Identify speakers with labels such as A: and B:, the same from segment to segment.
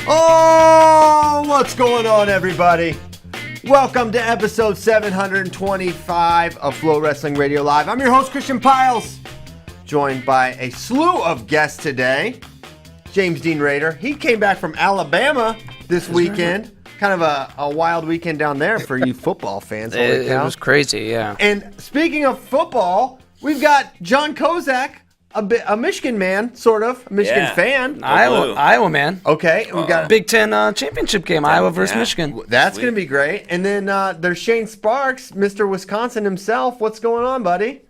A: Oh, what's going on, everybody? Welcome to episode 725 of FloWrestling Radio Live. I'm your host, Christian Piles, joined by a slew of guests today. James Dean Rader. He came back from Alabama this weekend. Kind of a wild weekend down there for you football fans.
B: It was crazy, yeah.
A: And speaking of football, we've got John Kozak, a Michigan man, sort of, a Michigan fan.
B: Iowa man.
A: Okay. We got
B: Big Ten championship game, Iowa versus Michigan.
A: That's going to be great. And then there's Shane Sparks, Mr. Wisconsin himself. What's going on, buddy?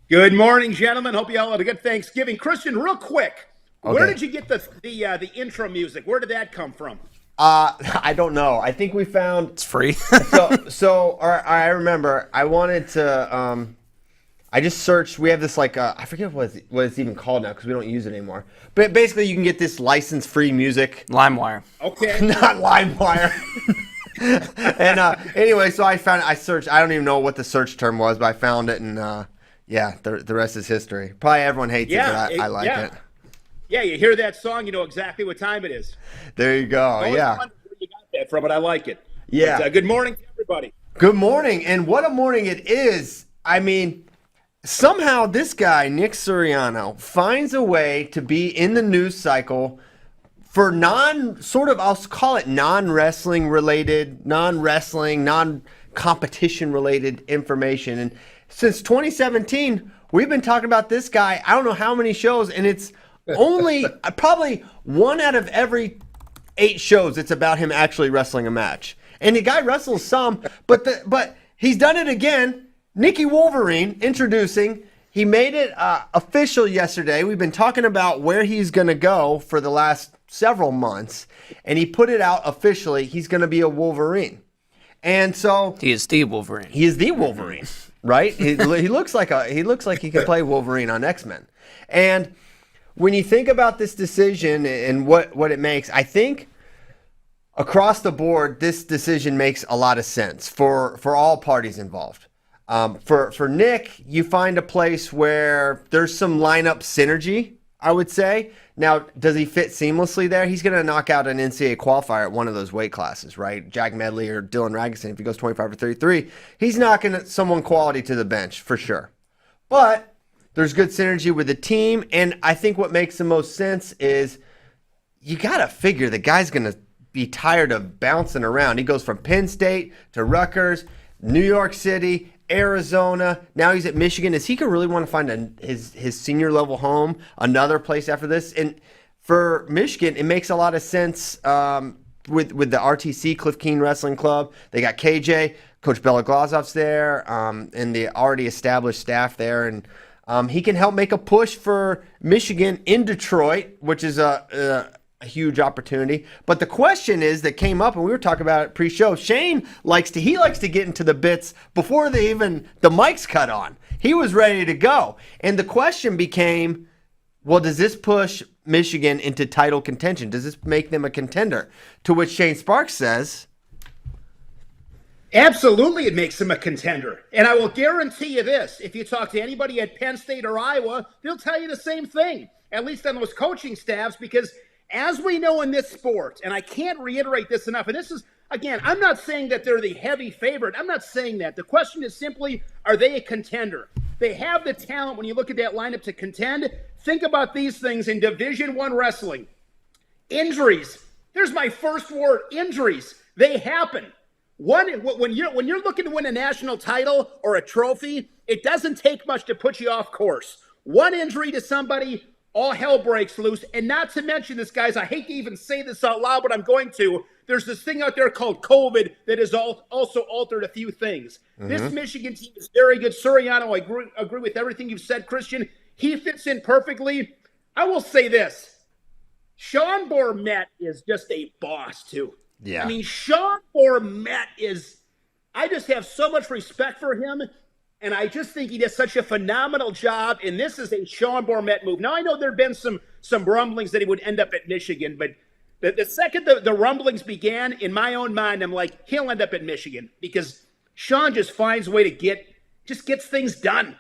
C: Good morning, gentlemen. Hope you all had a good Thanksgiving. Christian, real quick, where did you get the intro music? Where did that come from?
A: I don't know. I think we found
B: It's free.
A: I remember I wanted to. I just searched. We have this I forget what it's even called now because we don't use it anymore. But basically, you can get this license-free music.
B: LimeWire.
C: Okay.
A: Not LimeWire. And anyway, so I searched. I don't even know what the search term was, but I found it, and the rest is history. Probably everyone hates it, but I like it.
C: Yeah, you hear that song, you know exactly what time it is.
A: There you go. Yeah.
C: Where you got that from, but I like it.
A: Yeah.
C: But, good morning to everybody.
A: Good morning, and what a morning it is. I mean, somehow this guy, Nick Suriano, finds a way to be in the news cycle for I'll call it non-wrestling related, non-competition related information. And since 2017, we've been talking about this guy, I don't know how many shows, and it's only probably 1 out of every 8 shows it's about him actually wrestling a match. And the guy wrestles some, but he's done it again. Nicky Wolverine introducing. He made it official yesterday. We've been talking about where he's going to go for the last several months, and he put it out officially. He's going to be a Wolverine. And so
B: He is the Wolverine.
A: He is the Wolverine, right? He looks like he can play Wolverine on X-Men. And when you think about this decision and what it makes, I think across the board, this decision makes a lot of sense for all parties involved. For Nick, you find a place where there's some lineup synergy, I would say. Now, does he fit seamlessly there? He's going to knock out an NCAA qualifier at one of those weight classes, right? Jack Medley or Dylan Ragusan, if he goes 25 or 33, he's knocking someone quality to the bench for sure. But there's good synergy with the team, and I think what makes the most sense is you got to figure the guy's going to be tired of bouncing around. He goes from Penn State to Rutgers, New York City, Arizona. Now he's at Michigan. Is he going to really want to find his senior level home, another place after this? And for Michigan, it makes a lot of sense with the RTC, Cliff Keen Wrestling Club. They got KJ, Coach Bela Glazov's there, and the already established staff there. And he can help make a push for Michigan in Detroit, which is a huge opportunity. But the question is that came up, and we were talking about it pre-show. Shane likes to get into the bits before the mics cut on. He was ready to go, and the question became, well, does this push Michigan into title contention? Does this make them a contender? To which Shane Sparks says,
C: Absolutely, it makes him a contender. And I will guarantee you this, if you talk to anybody at Penn State or Iowa, they'll tell you the same thing, at least on those coaching staffs, because as we know in this sport, and I can't reiterate this enough, and this is, again, I'm not saying that they're the heavy favorite. I'm not saying that. The question is simply, are they a contender? They have the talent when you look at that lineup to contend. Think about these things in Division I wrestling. Injuries. There's my first word, injuries. They happen. When you're looking to win a national title or a trophy, it doesn't take much to put you off course. One injury to somebody, all hell breaks loose. And not to mention this, guys, I hate to even say this out loud, but I'm going to. There's this thing out there called COVID that has also altered a few things. Mm-hmm. This Michigan team is very good. Suriano, I agree with everything you've said, Christian. He fits in perfectly. I will say this. Sean Bourmet is just a boss, too.
A: Yeah.
C: I mean, Sean Bourmet I just have so much respect for him, and I just think he does such a phenomenal job, and this is a Sean Bourmet move. Now, I know there have been some rumblings that he would end up at Michigan, but the second the rumblings began, in my own mind, I'm like, he'll end up at Michigan, because Sean just finds a way to gets things done.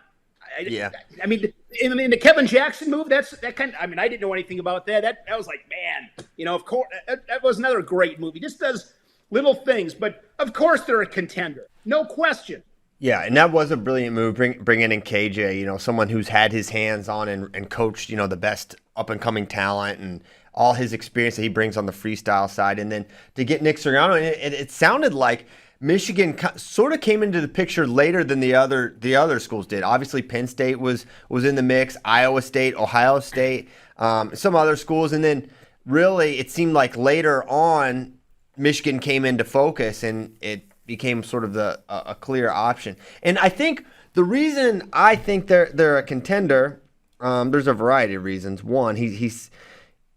A: Yeah.
C: I mean, in the Kevin Jackson move, that kind of, I mean, I didn't know anything about that. That was like, man, of course, that was another great movie. Just does little things, but of course they're a contender, no question.
A: Yeah, and that was a brilliant move, bringing in KJ, someone who's had his hands on and coached, the best up-and-coming talent and all his experience that he brings on the freestyle side. And then to get Nick Suriano, and it sounded like Michigan sort of came into the picture later than the other schools did. Obviously, Penn State was in the mix, Iowa State, Ohio State, some other schools. And then really it seemed like later on Michigan came into focus and it became sort of a clear option. And I think the reason I think they're a contender, there's a variety of reasons. One,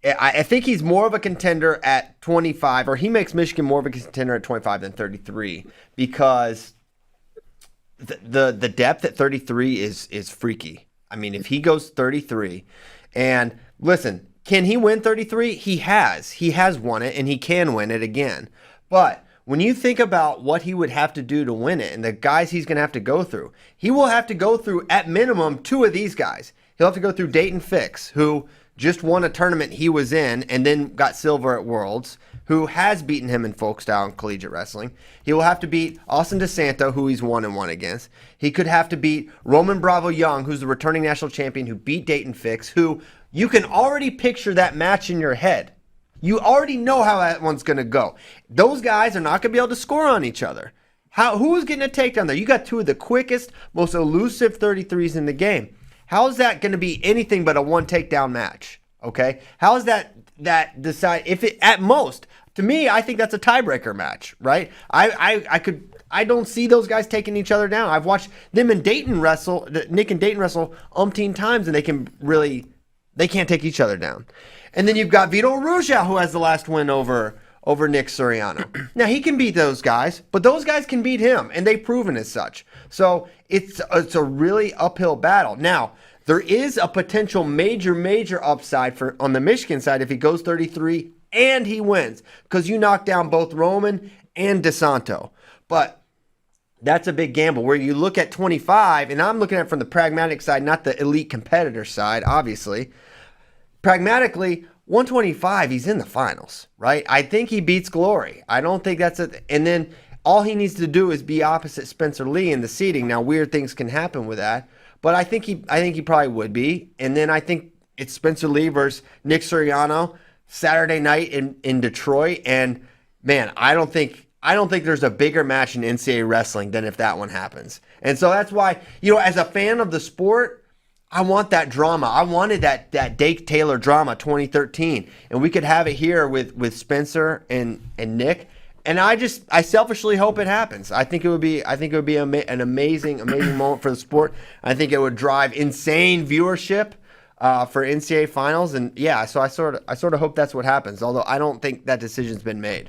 A: I think he's more of a contender at 25, or he makes Michigan more of a contender at 25 than 33, because the depth at 33 is freaky. I mean, if he goes 33, and listen, can he win 33? He has won it, and he can win it again. But when you think about what he would have to do to win it and the guys he's going to have to go through, he will have to go through, at minimum, 2 of these guys. He'll have to go through Dayton Fix, who just won a tournament he was in and then got silver at Worlds, who has beaten him in folk style and collegiate wrestling. He will have to beat Austin DeSanto, who he's 1-1 against. He could have to beat Roman Bravo Young, who's the returning national champion, who beat Dayton Fix, who you can already picture that match in your head. You already know how that one's going to go. Those guys are not going to be able to score on each other. Who's getting a takedown there? You got 2 of the quickest, most elusive 33s in the game. How is that going to be anything but a 1 takedown match? Okay? How is that decide if it at most? To me, I think that's a tiebreaker match, right? I don't see those guys taking each other down. I've watched them and Dayton wrestle, Nick and Dayton wrestle umpteen times, and they can't take each other down. And then you've got Vito Arujau, who has the last win over Nick Suriano. Now, he can beat those guys, but those guys can beat him, and they've proven as such. So it's a really uphill battle. Now, there is a potential major upside on the Michigan side if he goes 33 and he wins, because you knock down both Roman and DeSanto. But that's a big gamble. Where you look at 25, and I'm looking at it from the pragmatic side, not the elite competitor side, obviously. Pragmatically, 125, he's in the finals, right? I think he beats Glory. I don't think that's it. And then all he needs to do is be opposite Spencer Lee in the seeding. Now, weird things can happen with that, but I think he probably would be. And then I think it's Spencer Lee versus Nick Suriano Saturday night in Detroit. And man, I don't think there's a bigger match in NCAA wrestling than if that one happens. And so that's why, as a fan of the sport, I want that drama. I wanted that Dake Taylor drama 2013, and we could have it here with Spencer and Nick. And I selfishly hope it happens. I think it would be an amazing moment for the sport. I think it would drive insane viewership for NCAA finals. And yeah, so I sort of hope that's what happens. Although I don't think that decision's been made.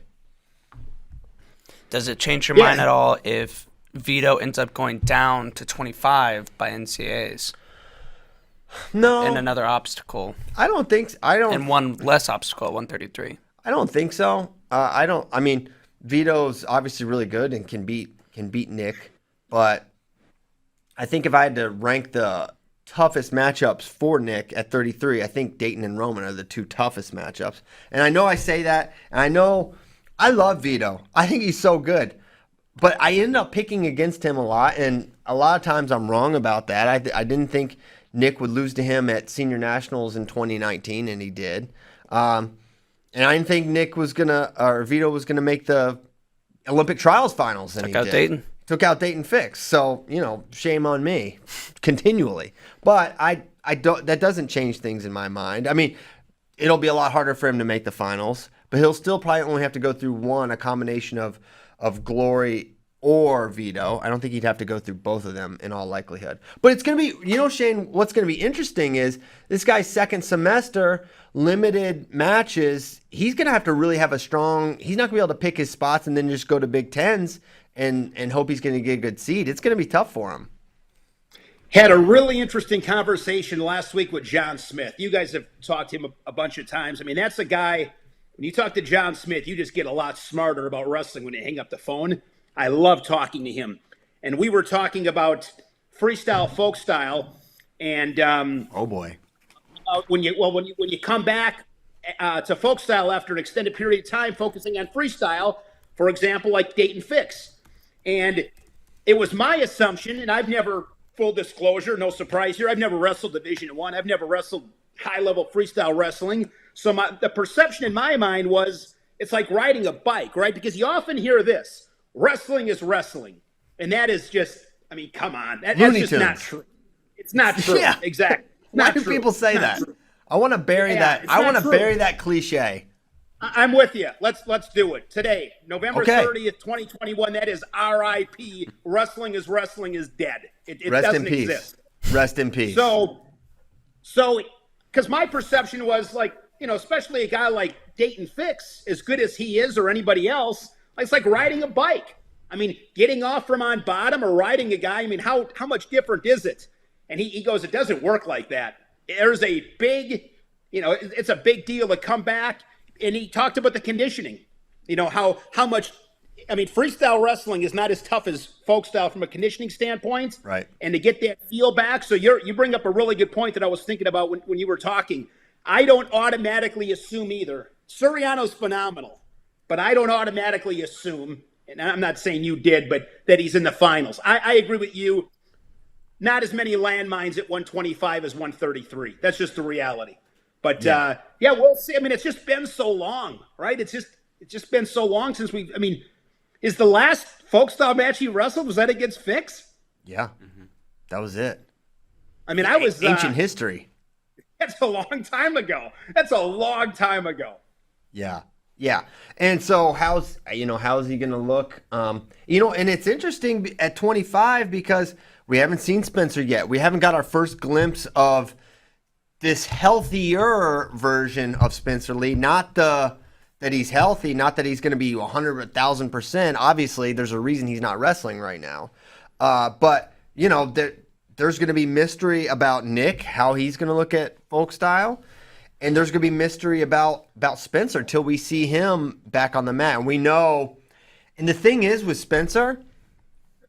B: Does it change your mind at all if Vito ends up going down to 25 by NCAAs?
A: No.
B: And another obstacle.
A: I don't think so.
B: And one less obstacle at 133.
A: I don't think so. I mean, Vito's obviously really good and can beat Nick, but I think if I had to rank the toughest matchups for Nick at 33, I think Dayton and Roman are the 2 toughest matchups. And I know I say that, and I know I love Vito. I think he's so good. But I end up picking against him a lot, and a lot of times I'm wrong about that. I didn't think Nick would lose to him at Senior Nationals in 2019, and he did. And I didn't think Vito was gonna make the Olympic Trials finals, and he did.
B: Dayton.
A: Took out Dayton Fix. So shame on me, continually. But I don't. That doesn't change things in my mind. I mean, it'll be a lot harder for him to make the finals, but he'll still probably only have to go through a combination of Glory or Vito. I don't think he'd have to go through both of them in all likelihood. But it's going to be, Shane, what's going to be interesting is this guy's second semester, limited matches. He's going to have to really have he's not going to be able to pick his spots and then just go to Big Tens and hope he's going to get a good seed. It's going to be tough for him.
C: Had a really interesting conversation last week with John Smith. You guys have talked to him a bunch of times. I mean, that's a guy, when you talk to John Smith, you just get a lot smarter about wrestling when you hang up the phone. I love talking to him. And we were talking about freestyle, folk style. And
A: Oh boy.
C: when you come back to folk style after an extended period of time, focusing on freestyle, for example, like Dayton Fix, and it was my assumption, and I've never, full disclosure, no surprise here, I've never wrestled Division I. I've never wrestled high-level freestyle wrestling. So the perception in my mind was it's like riding a bike, right? Because you often hear this, wrestling is wrestling. And that is just, I mean, come on. That's just not true. It's not true.
A: Yeah.
C: Exactly.
A: Why do people say that?
C: True.
A: I want to bury that. I want to bury that cliche.
C: I'm with you. Let's do it today, November
A: Okay.
C: 30th, 2021. That is R.I.P. Wrestling is dead. It
A: Rest
C: doesn't
A: in peace.
C: exist.
A: Rest in peace.
C: So, because my perception was like, especially a guy like Dayton Fix, as good as he is or anybody else, it's like riding a bike. I mean, getting off from on bottom or riding a guy. I mean, how much different is it? And he goes, it doesn't work like that. There's a big, it's a big deal to come back. And he talked about the conditioning, how much, I mean, freestyle wrestling is not as tough as folk style from a conditioning standpoint.
A: Right.
C: And to get that feel back. So you bring up a really good point that I was thinking about when you were talking. I don't automatically assume either. Suriano's phenomenal, but I don't automatically assume, and I'm not saying you did, but that he's in the finals. I agree with you. Not as many landmines at 125 as 133. That's just the reality. But yeah, we'll see. I mean, it's just been so long, right? It's just been so long since is the last folk style match he wrestled, was that against Fix?
A: Yeah. That was it.
C: I mean, I was
A: ancient history.
C: That's a long time ago. That's a long time ago.
A: Yeah. Yeah. And so how's he going to look? And it's interesting at 25 because we haven't seen Spencer yet. We haven't got our first glimpse of this healthier version of Spencer Lee, not that he's healthy, not that he's going to be 100,000%. Obviously, there's a reason he's not wrestling right now. But there's going to be mystery about Nick, how he's going to look at folk style, and there's going to be mystery about Spencer till we see him back on the mat. And we know, and the thing is with Spencer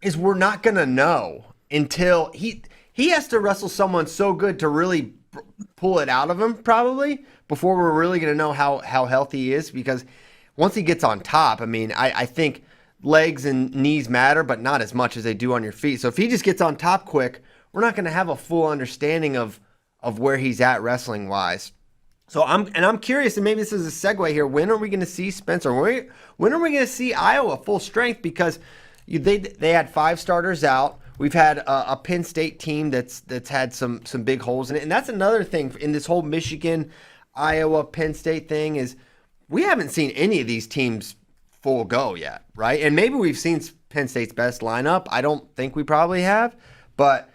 A: is we're not going to know until he has to wrestle someone so good to really pull it out of him probably before we're really going to know how healthy he is, because once he gets on top, I mean, I think legs and knees matter, but not as much as they do on your feet. So if he just gets on top quick, we're not going to have a full understanding of where he's at wrestling wise. So I'm curious, and maybe this is a segue here. When are we going to see Spencer? When are we going to see Iowa full strength? Because they had 5 starters out. We've had a Penn State team that's had some big holes in it. And that's another thing in this whole Michigan, Iowa, Penn State thing is we haven't seen any of these teams full go yet, right? And maybe we've seen Penn State's best lineup. I don't think we probably have, but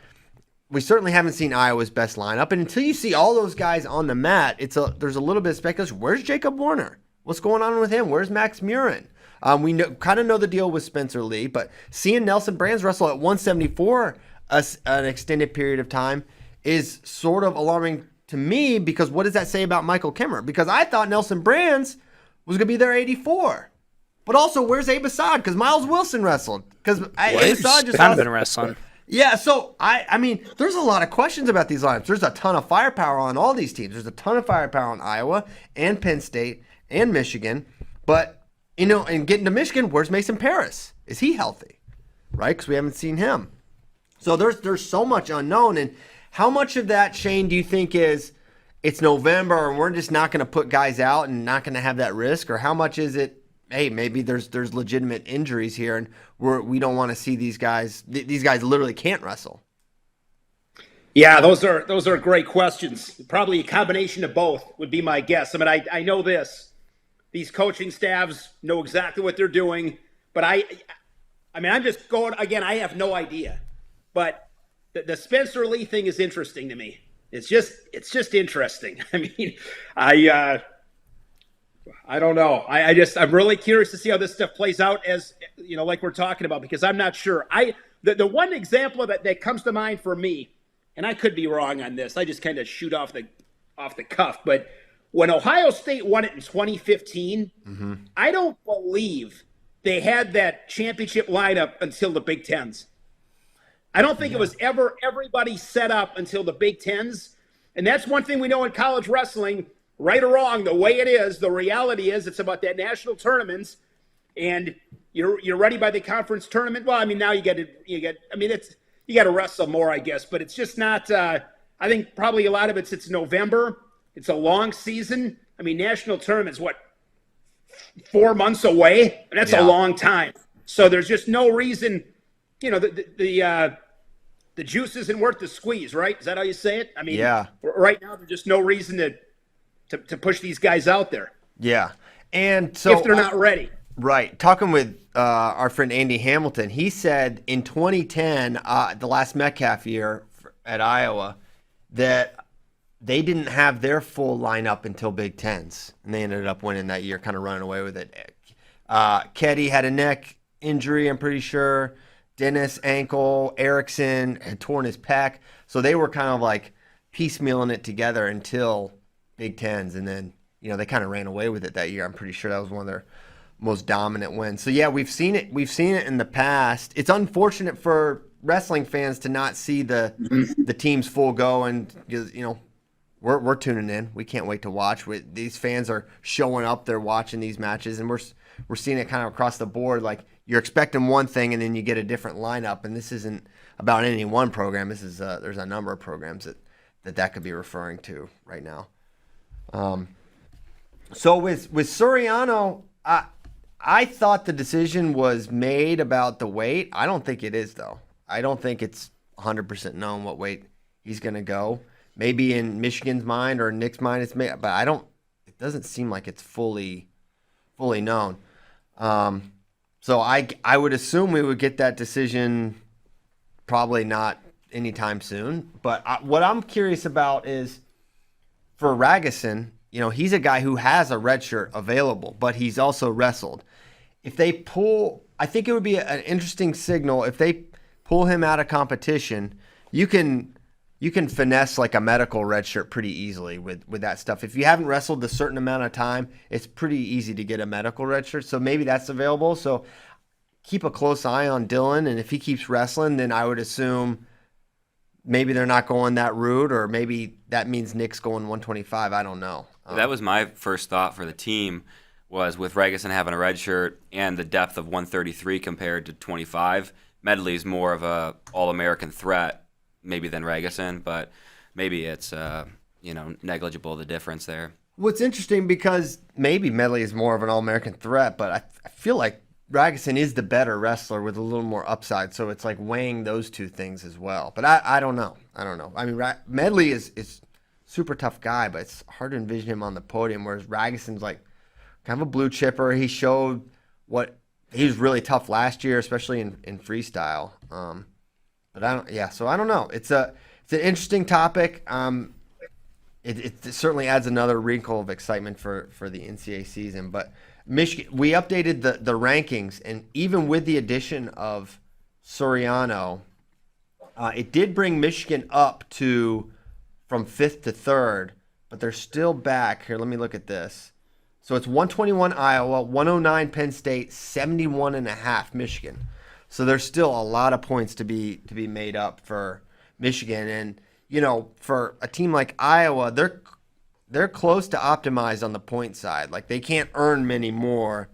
A: we certainly haven't seen Iowa's best lineup. And until you see all those guys on the mat, there's a little bit of speculation. Where's Jacob Warner? What's going on with him? Where's Max Murin? We kind of know the deal with Spencer Lee, but seeing Nelson Brands wrestle at 174 an extended period of time is sort of alarming to me, because what does that say about Michael Kimmer? Because I thought Nelson Brands was going to be there 84. But also, where's Abe Assad? Because Miles Wilson wrestled. Because Abe Assad just
B: kind of been wrestling.
A: Yeah, so I mean, there's a lot of questions about these lineups. There's a ton of firepower on all these teams. There's a ton of firepower on Iowa and Penn State and Michigan, but and getting to Michigan, where's Mason Paris? Is he healthy? Right? Because we haven't seen him. So there's so much unknown. And how much of that, Shane, do you think is it's November and we're just not going to put guys out and not going to have that risk? Or how much is it, hey, maybe there's legitimate injuries here and we don't want to see these guys. These guys literally can't wrestle.
C: Yeah, those are great questions. Probably a combination of both would be my guess. I mean, I know this. These coaching staffs know exactly what they're doing, but I mean, I'm just going again. I have no idea, but the Spencer Lee thing is interesting to me. It's just interesting. I mean, I don't know. I'm really curious to see how this stuff plays out, as like we're talking about, because I'm not sure. The one example that comes to mind for me, and I could be wrong on this. I just kind of shoot off the cuff, but when Ohio State won it in 2015, I don't believe they had that championship lineup until the Big Tens. I don't think it was ever everybody set up until the Big Tens. And that's one thing we know in college wrestling, right or wrong, the way it is, the reality is it's about that national tournaments. And you're ready by the conference tournament. Well, I mean, now you got to wrestle more, I guess, but it's just not, I think probably a lot of it's November. It's a long season. I mean, national tournament's 4 months away, and that's a long time. So there's just no reason, the juice isn't worth the squeeze, right? Is that how you say it? I mean, right now there's just no reason to push these guys out there.
A: Yeah. And so
C: if they're not ready.
A: Right. Talking with our friend Andy Hamilton, he said in 2010, the last Metcalf year at Iowa, that they didn't have their full lineup until Big Tens, and they ended up winning that year, kind of running away with it. Ketty had a neck injury, I'm pretty sure. Dennis, ankle. Erickson had torn his pec. So they were kind of like piecemealing it together until Big Tens, and then they kind of ran away with it that year. I'm pretty sure that was one of their most dominant wins. So yeah, we've seen it. We've seen it in the past. It's unfortunate for wrestling fans to not see the teams full go, and we're tuning in. We can't wait to watch. These fans are showing up. They're watching these matches, and we're seeing it kind of across the board. Like, you're expecting one thing, and then you get a different lineup. And this isn't about any one program. This is there's a number of programs that could be referring to right now. So with Soriano, I thought the decision was made about the weight. I don't think it is, though. I don't think it's 100% known what weight he's going to go. Maybe in Michigan's mind or Nick's mind it's made, but it doesn't seem like it's fully known. So I would assume we would get that decision probably not anytime soon. But what I'm curious about is for Ragusin, he's a guy who has a red shirt available, but he's also wrestled. If they pull, I think it would be an interesting signal if they pull him out of competition. You can finesse like a medical red shirt pretty easily with that stuff. If you haven't wrestled a certain amount of time, it's pretty easy to get a medical red shirt. So maybe that's available. So keep a close eye on Dylan, and if he keeps wrestling, then I would assume maybe they're not going that route, or maybe that means Nick's going 125. I don't know.
D: That was my first thought for the team, was with Ragusin having a red shirt and the depth of 133 compared to 25, Medley's more of a All-American threat maybe than Ragusin, but maybe it's negligible, the difference there.
A: Well, it's interesting because maybe Medley is more of an All-American threat, but I feel like Ragusin is the better wrestler with a little more upside, so it's like weighing those two things as well. But I don't know. I mean, Medley is super tough guy, but it's hard to envision him on the podium, whereas Ragusin's like kind of a blue chipper. He showed he was really tough last year, especially in freestyle. But so I don't know. It's an interesting topic. It certainly adds another wrinkle of excitement for the NCAA season. But Michigan, we updated the rankings, and even with the addition of Soriano, it did bring Michigan up from 5th to 3rd, but they're still back. Here, let me look at this. So it's 121 Iowa, 109 Penn State, 71.5 Michigan. So there's still a lot of points to be made up for Michigan. And, for a team like Iowa, they're close to optimized on the point side. Like, they can't earn many more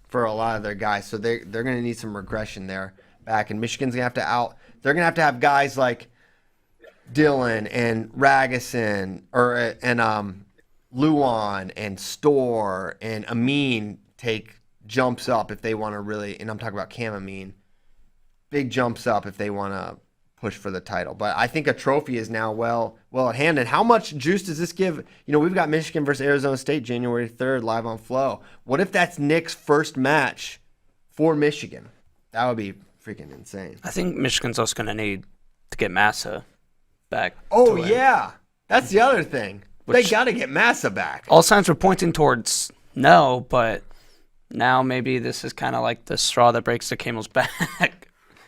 A: for a lot of their guys. So they're going to need some regression there back. And Michigan's going to they're going to have guys like Dylan and Ragusin and Luan and Storr and Amin take jumps up if they want to really, and I'm talking about Cam Amin, big jumps up if they want to push for the title. But I think a trophy is now well at hand. And how much juice does this give? We've got Michigan versus Arizona State January 3rd live on Flow. What if that's Nick's first match for Michigan? That would be freaking insane.
B: I think Michigan's also going to need to get Massa back.
A: Oh, yeah. That's the other thing. They got to get Massa back.
B: All signs were pointing towards no, but now maybe this is kind of like the straw that breaks the camel's back.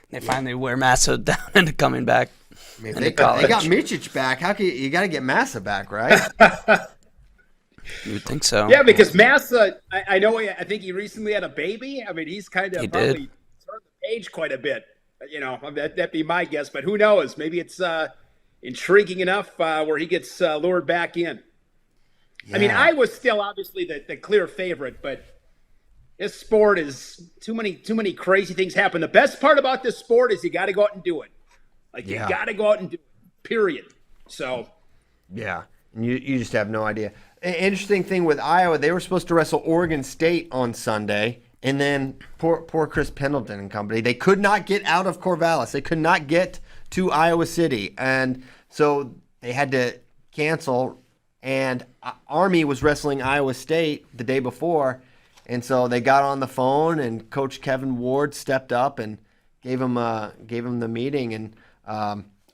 B: They finally wear Massa down into coming back.
A: I mean, they got Micic back. How can you got to get Massa back, right?
B: You would think so.
C: Yeah, because Massa, I think he recently had a baby. I mean, he's kind of probably turned the page quite a bit. That'd be my guess, but who knows? Maybe it's intriguing enough where he gets lured back in.
A: Yeah.
C: I mean, Iowa's still obviously the clear favorite, but this sport is too many crazy things happen. The best part about this sport is you got to go out and do it. Like, you got to go out and do it, period. So,
A: yeah, you just have no idea. Interesting thing with Iowa, they were supposed to wrestle Oregon State on Sunday, and then poor Chris Pendleton and company, they could not get out of Corvallis. They could not get to Iowa City, and so they had to cancel. And Army was wrestling Iowa State the day before, and so they got on the phone, and Coach Kevin Ward stepped up and gave him the meeting. And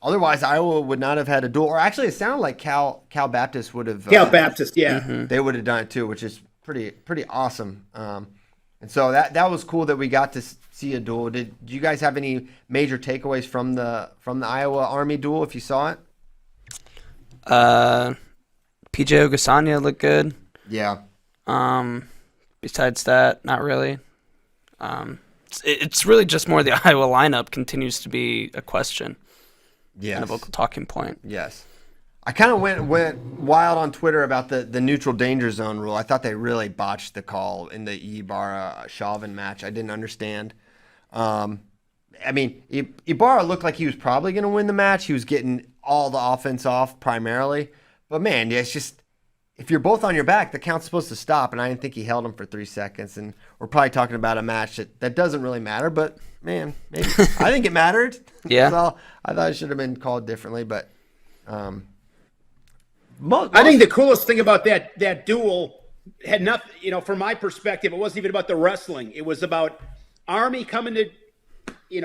A: otherwise, Iowa would not have had a duel. Or actually, it sounded like Cal Baptist would have.
C: Cal Baptist, yeah,
A: they would have done it too, which is pretty awesome. And so that was cool that we got to see a duel. Did you guys have any major takeaways from the Iowa Army duel? If you saw it,
B: PJ Ogasanya looked good.
A: Yeah.
B: Besides that, not really. It's really just more the Iowa lineup continues to be a question.
A: Yes.
B: And a vocal talking point.
A: Yes. I kind of went wild on Twitter about the neutral danger zone rule. I thought they really botched the call in the Ibarra-Chauvin match. I didn't understand. I mean, Ibarra looked like he was probably going to win the match. He was getting all the offense off primarily. But, man, it's just if you're both on your back, the count's supposed to stop. And I didn't think he held him for 3 seconds. And we're probably talking about a match that doesn't really matter. But, man, maybe I think it mattered.
B: Yeah.
A: So I thought it should have been called differently. But I
C: think the coolest thing about that duel had nothing, from my perspective, it wasn't even about the wrestling. It was about Army coming to,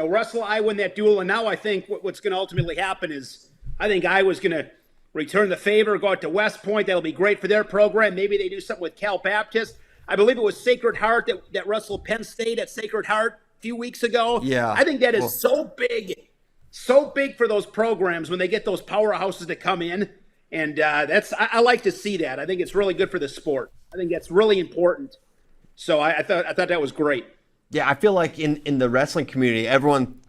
C: wrestle Iowa in that duel. And now I think what's going to ultimately happen is I think Iowa's going to return the favor, go out to West Point. That'll be great for their program. Maybe they do something with Cal Baptist. I believe it was Sacred Heart that wrestled Penn State at Sacred Heart a few weeks ago.
A: Yeah.
C: I think that is so big for those programs when they get those powerhouses to come in. And I like to see that. I think it's really good for the sport. I think that's really important. So I thought that was great.
A: Yeah, I feel like in the wrestling community, everyone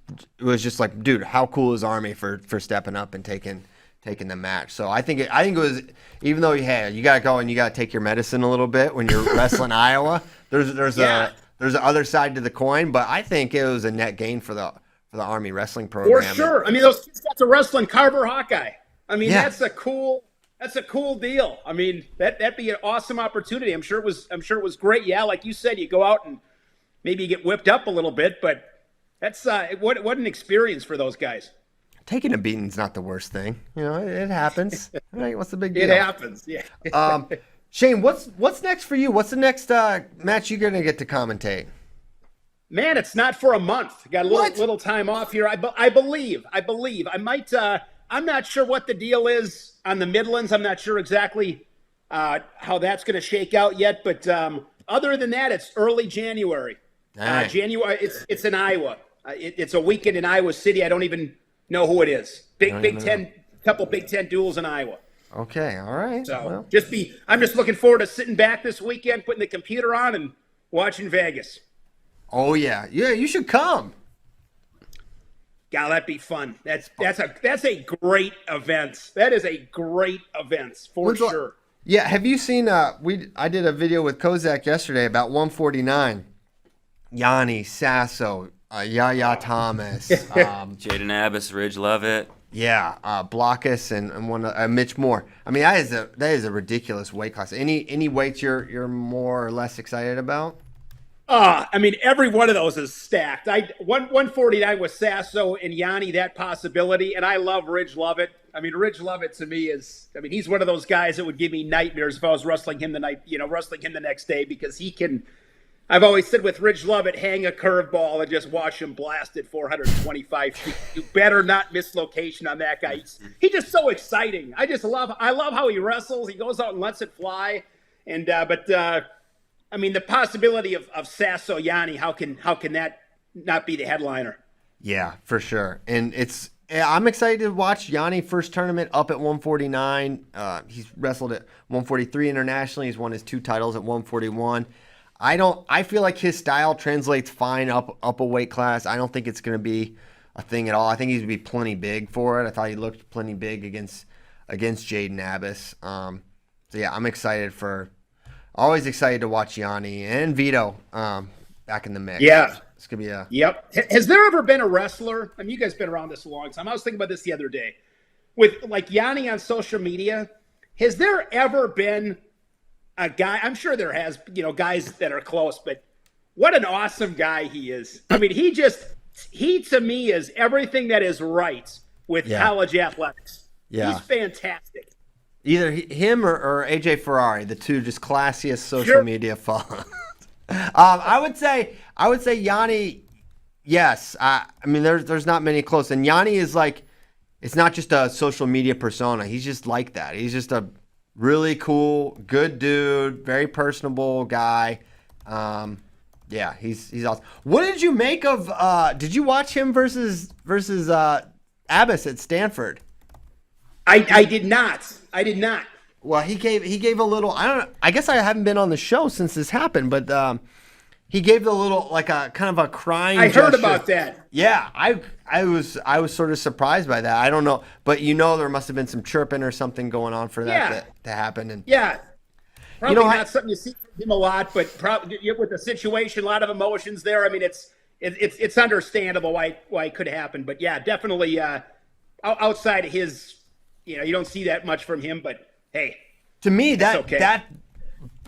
A: was just like, dude, how cool is Army for stepping up and taking the match. So I think it was, even though you got to go and you got to take your medicine a little bit when you're wrestling Iowa. There's the other side to the coin, but I think it was a net gain for the Army wrestling program.
C: For sure. I mean, those kids got to wrestle in Carver Hawkeye. I mean,
A: Yeah.
C: that's a cool deal. I mean, that'd be an awesome opportunity. I'm sure it was great. Yeah, like you said, you go out and maybe you get whipped up a little bit, but that's what an experience for those guys.
A: Taking a beating's not the worst thing. It happens. Right? What's the big deal?
C: It happens. Yeah.
A: Shane, what's next for you? What's the next match you're gonna get to commentate?
C: Man, it's not for a month. Got a little time off here. I believe. I might. I'm not sure what the deal is on the Midlands. I'm not sure exactly how that's going to shake out yet. But other than that, it's early January.
A: Right.
C: January. It's in Iowa. It's a weekend in Iowa City. I don't even know who it is. Big Ten, couple Big Ten duels in Iowa.
A: Okay, all right.
C: So I'm just looking forward to sitting back this weekend, putting the computer on, and watching Vegas.
A: Oh yeah, you should come.
C: God, that'd be fun. That's a great event. That is a great event for sure.
A: Yeah, have you seen? I did a video with Kozak yesterday about 149. Yanni, Sasso, Yaya Thomas,
D: Jaden Abbas, Ridge Levitt.
A: Yeah, Blockus and one Mitch Moore. I mean, that is a ridiculous weight class. Any weights you're more or less excited about?
C: I mean, every one of those is stacked. 149 with Sasso and Yanni, that possibility, and I love Ridge Levitt. I mean, Ridge Levitt to me he's one of those guys that would give me nightmares if I was wrestling him the next day, because he can. I've always said with Ridge Levitt, hang a curveball and just watch him blast at 425 feet. You better not miss location on that guy. He's just so exciting. I love how he wrestles. He goes out and lets it fly. And I mean, the possibility of Sasso Yanni, how can that not be the headliner?
A: Yeah, for sure. And I'm excited to watch Yanni first tournament up at 149. He's wrestled at 143 internationally. He's won his 2 titles at 141. I feel like his style translates fine up a weight class. I don't think it's going to be a thing at all. I think he'd be plenty big for it. I thought he looked plenty big against Jaden Abbas. So yeah, I'm always excited to watch Yanni and Vito back in the mix.
C: Yeah.
A: It's going to be a...
C: Yep. Has there ever been a wrestler? I mean, you guys have been around this a long time. I was thinking about this the other day. With like Yanni on social media, has there ever been a guy? I'm sure there has, guys that are close, but what an awesome guy he is. I mean, he to me is everything that is right with college athletics.
A: Yeah.
C: He's fantastic.
A: Either him or AJ Ferrari, the two just classiest social media followers. I would say Yanni. Yes, I mean there's not many close, and Yanni is like, it's not just a social media persona. He's just like that. He's just a really cool, good dude, very personable guy. Yeah, he's awesome. What did you make of? Did you watch him versus Abbas at Stanford?
C: I did not.
A: Well, he gave a little. I guess I haven't been on the show since this happened, but he gave a little, like a kind of a crying.
C: I heard
A: gesture.
C: about that.
A: Yeah, I was sort of surprised by that. I don't know, but there must have been some chirping or something going on for that to happen. And
C: probably not something you see from him a lot, but probably with the situation, a lot of emotions there. I mean, it's understandable why it could happen, but yeah, definitely outside of his. You don't see that much from him, but hey,
A: to me that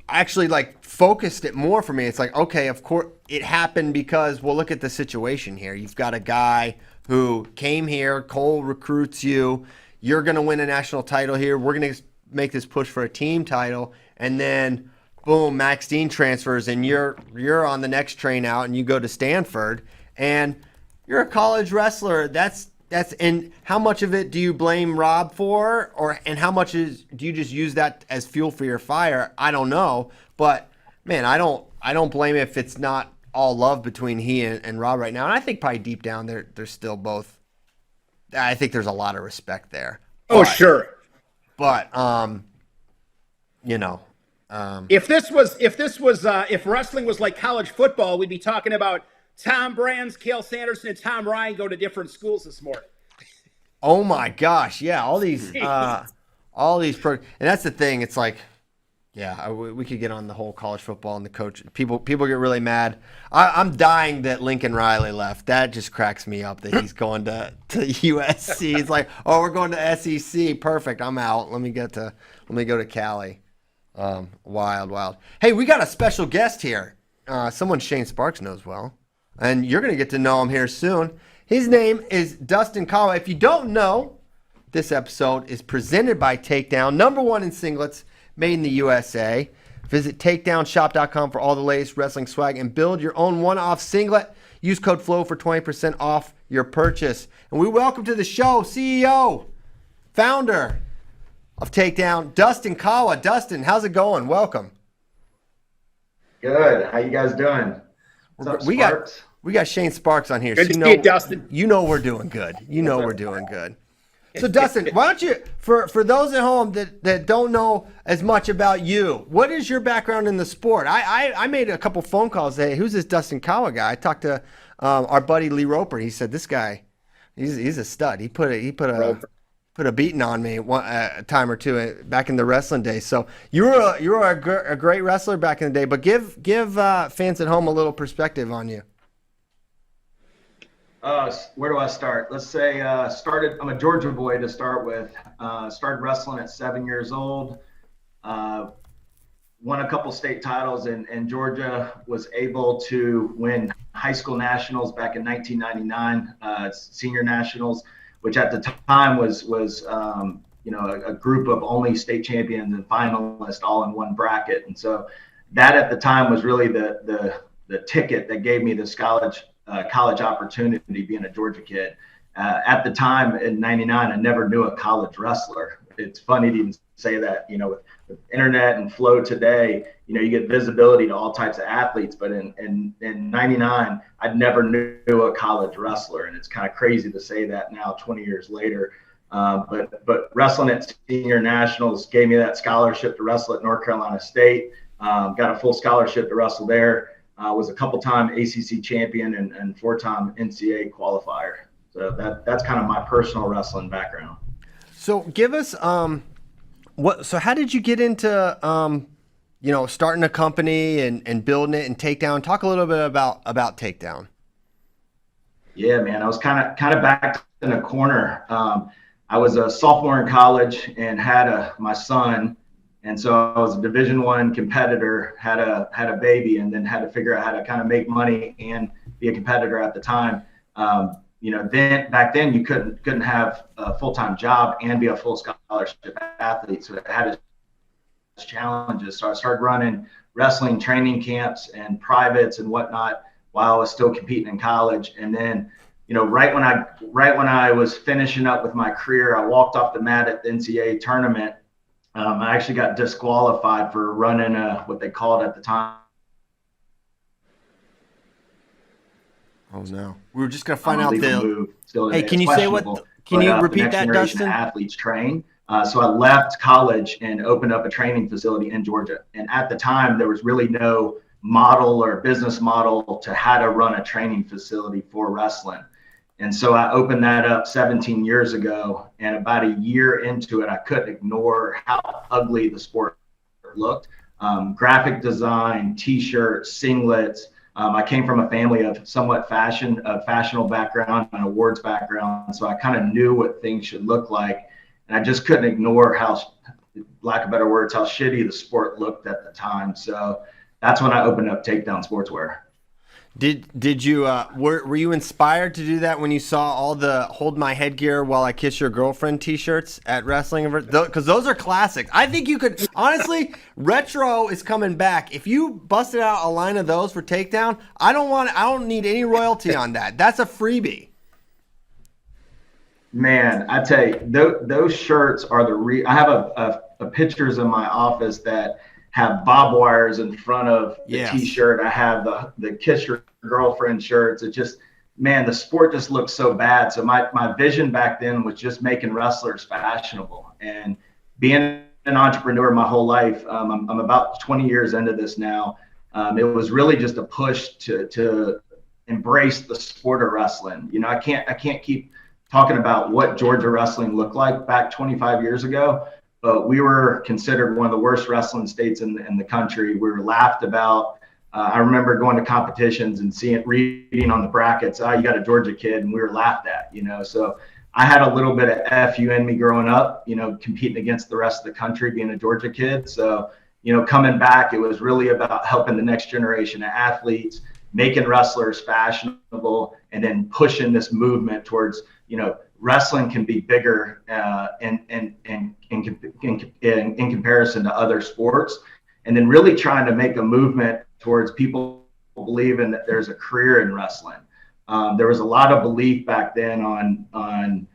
A: actually like focused it more for me. It's like, okay, of course it happened because, well, look at the situation here. You've got a guy who came here, Cole recruits you, you're going to win a national title here. We're going to make this push for a team title, and then boom, Max Dean transfers and you're on the next train out and you go to Stanford and you're a college wrestler. And how much of it do you blame Rob for, and how much do you just use that as fuel for your fire? I don't know, but man, I don't blame it if it's not all love between he and Rob right now. And I think probably deep down they're still both. I think there's a lot of respect there.
C: Oh, sure.
A: But
C: if wrestling was like college football, we'd be talking about Tom Brands, Cale Sanderson, and Tom Ryan go to different schools this morning.
A: Oh my gosh, yeah, all these and that's the thing. It's like, yeah, we could get on the whole college football and the coach. People get really mad. I'm dying that Lincoln Riley left. That just cracks me up that he's going to USC. It's like, oh, we're going to SEC. Perfect. I'm out. Let me go to Cali. Wild. Hey, we got a special guest here. Someone Shane Sparks knows well. And you're going to get to know him here soon. His name is Dustin Kawa. If you don't know, this episode is presented by Takedown, #1 in singlets, made in the USA. Visit takedownshop.com for all the latest wrestling swag and build your own one-off singlet. Use code FLOW for 20% off your purchase. And we welcome to the show CEO, founder of Takedown, Dustin Kawa. Dustin, how's it going? Welcome.
E: Good. How you guys doing? What's up,
A: We got Shane Sparks on here.
C: Good to see you, Dustin.
A: You know we're doing good. We're doing good. So, Dustin, why don't you, for those at home that don't know as much about you, what is your background in the sport? I made a couple phone calls. Hey, who's this Dustin Kawa guy? I talked to our buddy Lee Roper. He said, this guy, he's a stud. He put a beating on me a time or two back in the wrestling days. So you were a great wrestler back in the day. But give fans at home a little perspective on you.
E: Where do I start? Let's say I'm a Georgia boy to start with. Started wrestling at 7 years old. Won a couple state titles in Georgia. Was able to win high school nationals back in 1999. Senior nationals, which at the time was a group of only state champions and finalists all in one bracket. And so that at the time was really the ticket that gave me this college opportunity being a Georgia kid. At the time in 99, I never knew a college wrestler. It's funny to even say that, with internet and flow today, you get visibility to all types of athletes, but in 99, I never knew a college wrestler. And it's kind of crazy to say that now 20 years later. But wrestling at senior nationals gave me that scholarship to wrestle at North Carolina State. Got a full scholarship to wrestle there. Was a couple-time ACC champion and 4-time NCAA qualifier. So that's kind of my personal wrestling background.
A: So give us so how did you get into starting a company and building it and Takedown? Talk a little bit about Takedown.
E: Yeah, man, I was kind of backed in a corner. I was a sophomore in college and had my son, and so I was a Division I competitor, had a baby, and then had to figure out how to kind of make money and be a competitor at the time. Then back then you couldn't have a full-time job and be a full scholarship athlete, so it had its challenges. So I started running wrestling training camps and privates and whatnot while I was still competing in college. And then, right when I was finishing up with my career, I walked off the mat at the NCAA tournament. I actually got disqualified for running what they called at the time.
A: Oh no, we were just gonna find out
E: move.
A: Hey, can you say what? Can you repeat that, Dustin?
E: Athletes train. So I left college and opened up a training facility in Georgia. And at the time, there was really no model or business model to how to run a training facility for wrestling. And so I opened that up 17 years ago. And about a year into it, I couldn't ignore how ugly the sport looked. Graphic design, T-shirts, singlets. I came from a family of somewhat fashionable background and awards background. So I kind of knew what things should look like. And I just couldn't ignore how, lack of better words, how shitty the sport looked at the time. So that's when I opened up Takedown Sportswear.
A: Did you were you inspired to do that when you saw all the "Hold My Headgear While I Kiss Your Girlfriend" T-shirts at wrestling? Because those are classics. I think you could honestly, retro is coming back. If you busted out a line of those for Takedown, I don't need any royalty on that. That's a freebie.
E: Man, I tell you, those shirts are I have a pictures in my office that have bob wires in front of the T-shirt. I have the Kiss Your Girlfriend shirts. It just, man, the sport just looks so bad. So my vision back then was just making wrestlers fashionable. And being an entrepreneur my whole life, I'm about 20 years into this now. It was really just a push to embrace the sport of wrestling. I can't keep talking about what Georgia wrestling looked like back 25 years ago. But we were considered one of the worst wrestling states in the country. We were laughed about. I remember going to competitions and reading on the brackets, you got a Georgia kid, and we were laughed at, So I had a little bit of FU in me growing up, competing against the rest of the country, being a Georgia kid. So, coming back, it was really about helping the next generation of athletes, making wrestlers fashionable, and then pushing this movement towards, wrestling can be bigger in comparison to other sports, and then really trying to make a movement towards people believing that there's a career in wrestling. There was a lot of belief back then on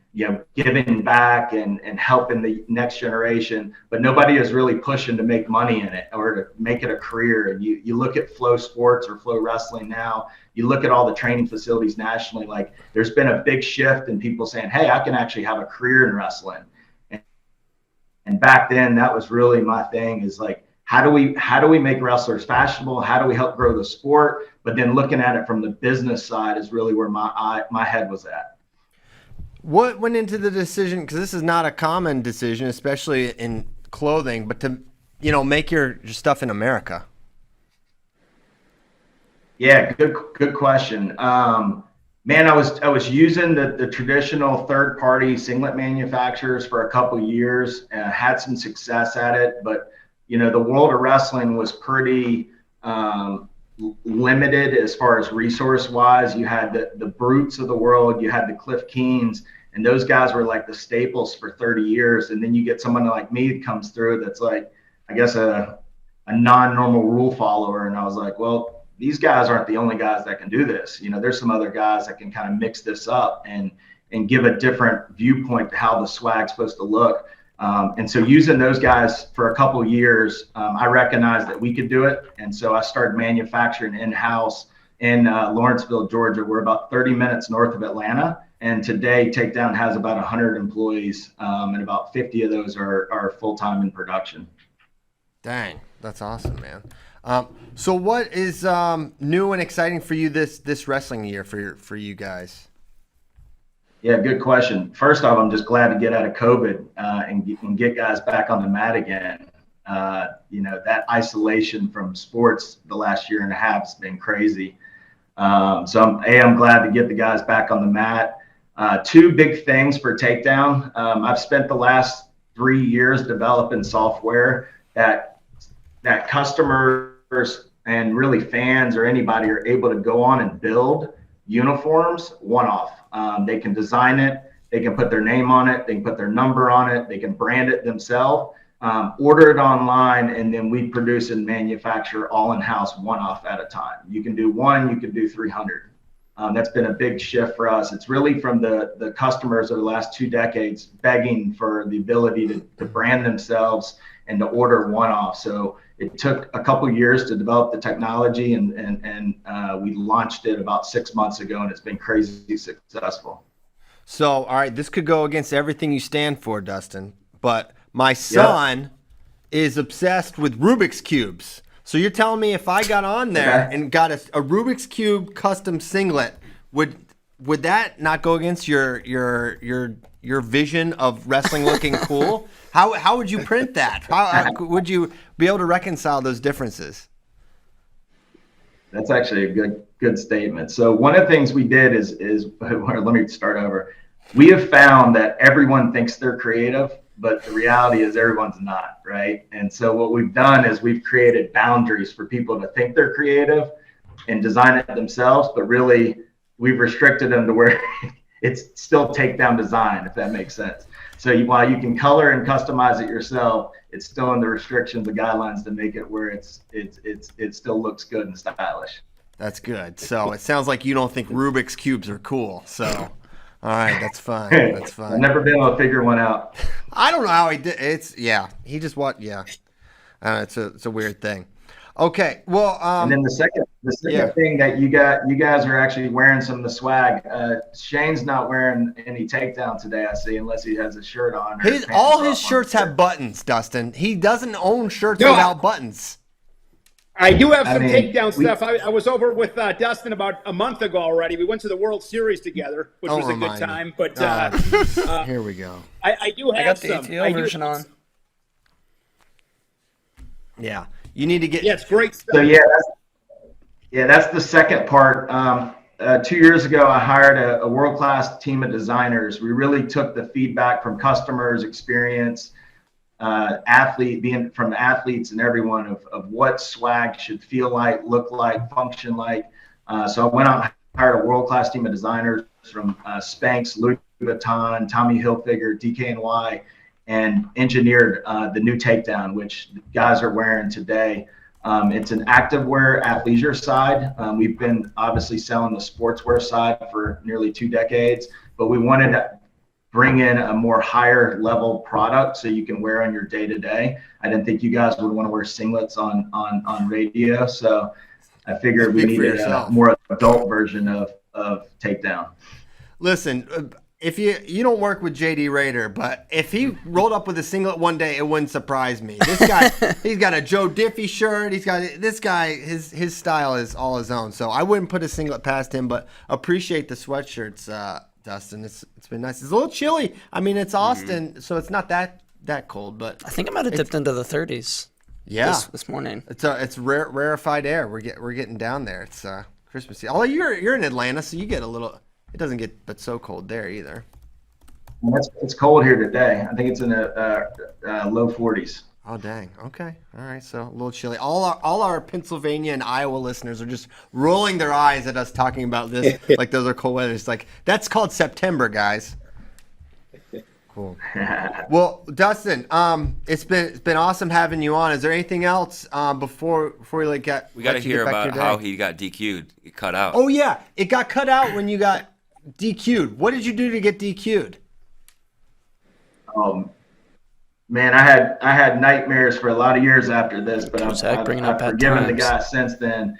E: giving back and helping the next generation, but nobody is really pushing to make money in it or to make it a career. And you look at Flow Sports or Flow Wrestling now, you look at all the training facilities nationally, like there's been a big shift in people saying, hey, I can actually have a career in wrestling. And back then that was really my thing, is like, how do we make wrestlers fashionable? How do we help grow the sport? But then looking at it from the business side is really where my head was at.
A: What went into the decision? Because this is not a common decision, especially in clothing, but to make your stuff in America. Yeah,
E: good question. Man, I was using the traditional third-party singlet manufacturers for a couple years, and had some success at it, but the world of wrestling was pretty limited as far as resource-wise. You had the Brutes of the world, you had the Cliff Keens, and those guys were like the staples for 30 years. And then you get someone like me that comes through that's like, I guess, a non-normal rule follower. And I was like, well, these guys aren't the only guys that can do this. There's some other guys that can kind of mix this up and give a different viewpoint to how the swag's supposed to look. And so using those guys for a couple of years, I recognized that we could do it. And so I started manufacturing in-house in Lawrenceville, Georgia. We're about 30 minutes north of Atlanta. And today, Takedown has about 100 employees, and about 50 of those are full-time in production.
A: Dang, that's awesome, man. So what is new and exciting for you this wrestling year for you guys?
E: Yeah, good question. First off, I'm just glad to get out of COVID and get guys back on the mat again. That isolation from sports the last year and a half has been crazy. So I'm glad to get the guys back on the mat. Two big things for Takedown. I've spent the last 3 years developing software that customers and really fans or anybody are able to go on and build uniforms one-off. They can design it, they can put their name on it, they can put their number on it, they can brand it themselves, order it online, and then we produce and manufacture all in-house one-off at a time. You can do one, you can do 300. That's been a big shift for us. It's really from the customers over the last 2 decades begging for the ability to brand themselves and to order one-off. So it took a couple years to develop the technology, and we launched it about 6 months ago, and it's been crazy successful.
A: So, all right, this could go against everything you stand for, Dustin, but my son is obsessed with Rubik's Cubes. So you're telling me if I got on there and got a Rubik's Cube custom singlet, would that not go against your vision of wrestling looking cool? How would you print that? How would you be able to reconcile those differences?
E: That's actually a good statement. So one of the things we did is let me start over. We have found that everyone thinks they're creative, but the reality is everyone's not, right? And so what we've done is we've created boundaries for people to think they're creative and design it themselves, but really we've restricted them to where it's still takedown design, if that makes sense. So while you can color and customize it yourself, it's still in the restrictions, the guidelines to make it where it still looks good and stylish.
A: That's good. So it sounds like you don't think Rubik's Cubes are cool. So, all right, that's fine. That's fine.
E: I've never been able to figure one out.
A: I don't know how he did. He just it's a weird thing. Okay, well,
E: and then the second thing that you guys are actually wearing some of the swag. Shane's not wearing any Takedown today, I see, unless he has a shirt on.
A: All his shirts have buttons, Dustin. He doesn't own shirts without buttons.
C: I do have some Takedown stuff. I was over with Dustin about a month ago already. We went to the World Series together, which was a good time. But
A: here we go.
C: I do have
B: I got the
C: some.
B: ATL version on.
A: Yeah. You need to get.
C: Yeah, it's great stuff.
E: So that's the second part. 2 years ago, I hired a world-class team of designers. We really took the feedback from customers, experience, being from athletes and everyone of what swag should feel like, look like, function like. So I went out and hired a world-class team of designers from Spanx, Louis Vuitton, Tommy Hilfiger, DKNY, and engineered the new Takedown, which the guys are wearing today. It's an activewear athleisure side. We've been obviously selling the sportswear side for nearly 2 decades, but we wanted to bring in a more higher level product so you can wear on your day to day. I didn't think you guys would want to wear singlets on radio, so I figured we needed a more adult version of Takedown.
A: Listen, if you don't work with JD Rader, but if he rolled up with a singlet one day, it wouldn't surprise me. This guy, he's got a Joe Diffie shirt. His style is all his own. So I wouldn't put a singlet past him, but appreciate the sweatshirts, Dustin. It's been nice. It's a little chilly. I mean, it's Austin, so it's not that cold, but
B: I think I might have dipped into the 30s.
A: Yeah,
B: this morning.
A: It's rarefied air. We're getting down there. It's Christmas. Although you're in Atlanta, so you get a little. It doesn't get but so cold there either.
E: It's cold here today. I think it's in the low 40s.
A: Oh dang. Okay. All right. So a little chilly. All our Pennsylvania and Iowa listeners are just rolling their eyes at us talking about this like those are cold weather. It's like that's called September, guys. Cool. Well, Dustin, it's been awesome having you on. Is there anything else before we get?
D: We got to hear about how he got DQ'd. It cut out.
A: Oh yeah, it got cut out when you got DQ'd. What did you do to get DQ'd?
E: Man, I had nightmares for a lot of years after this, but I've forgiven the guy since then.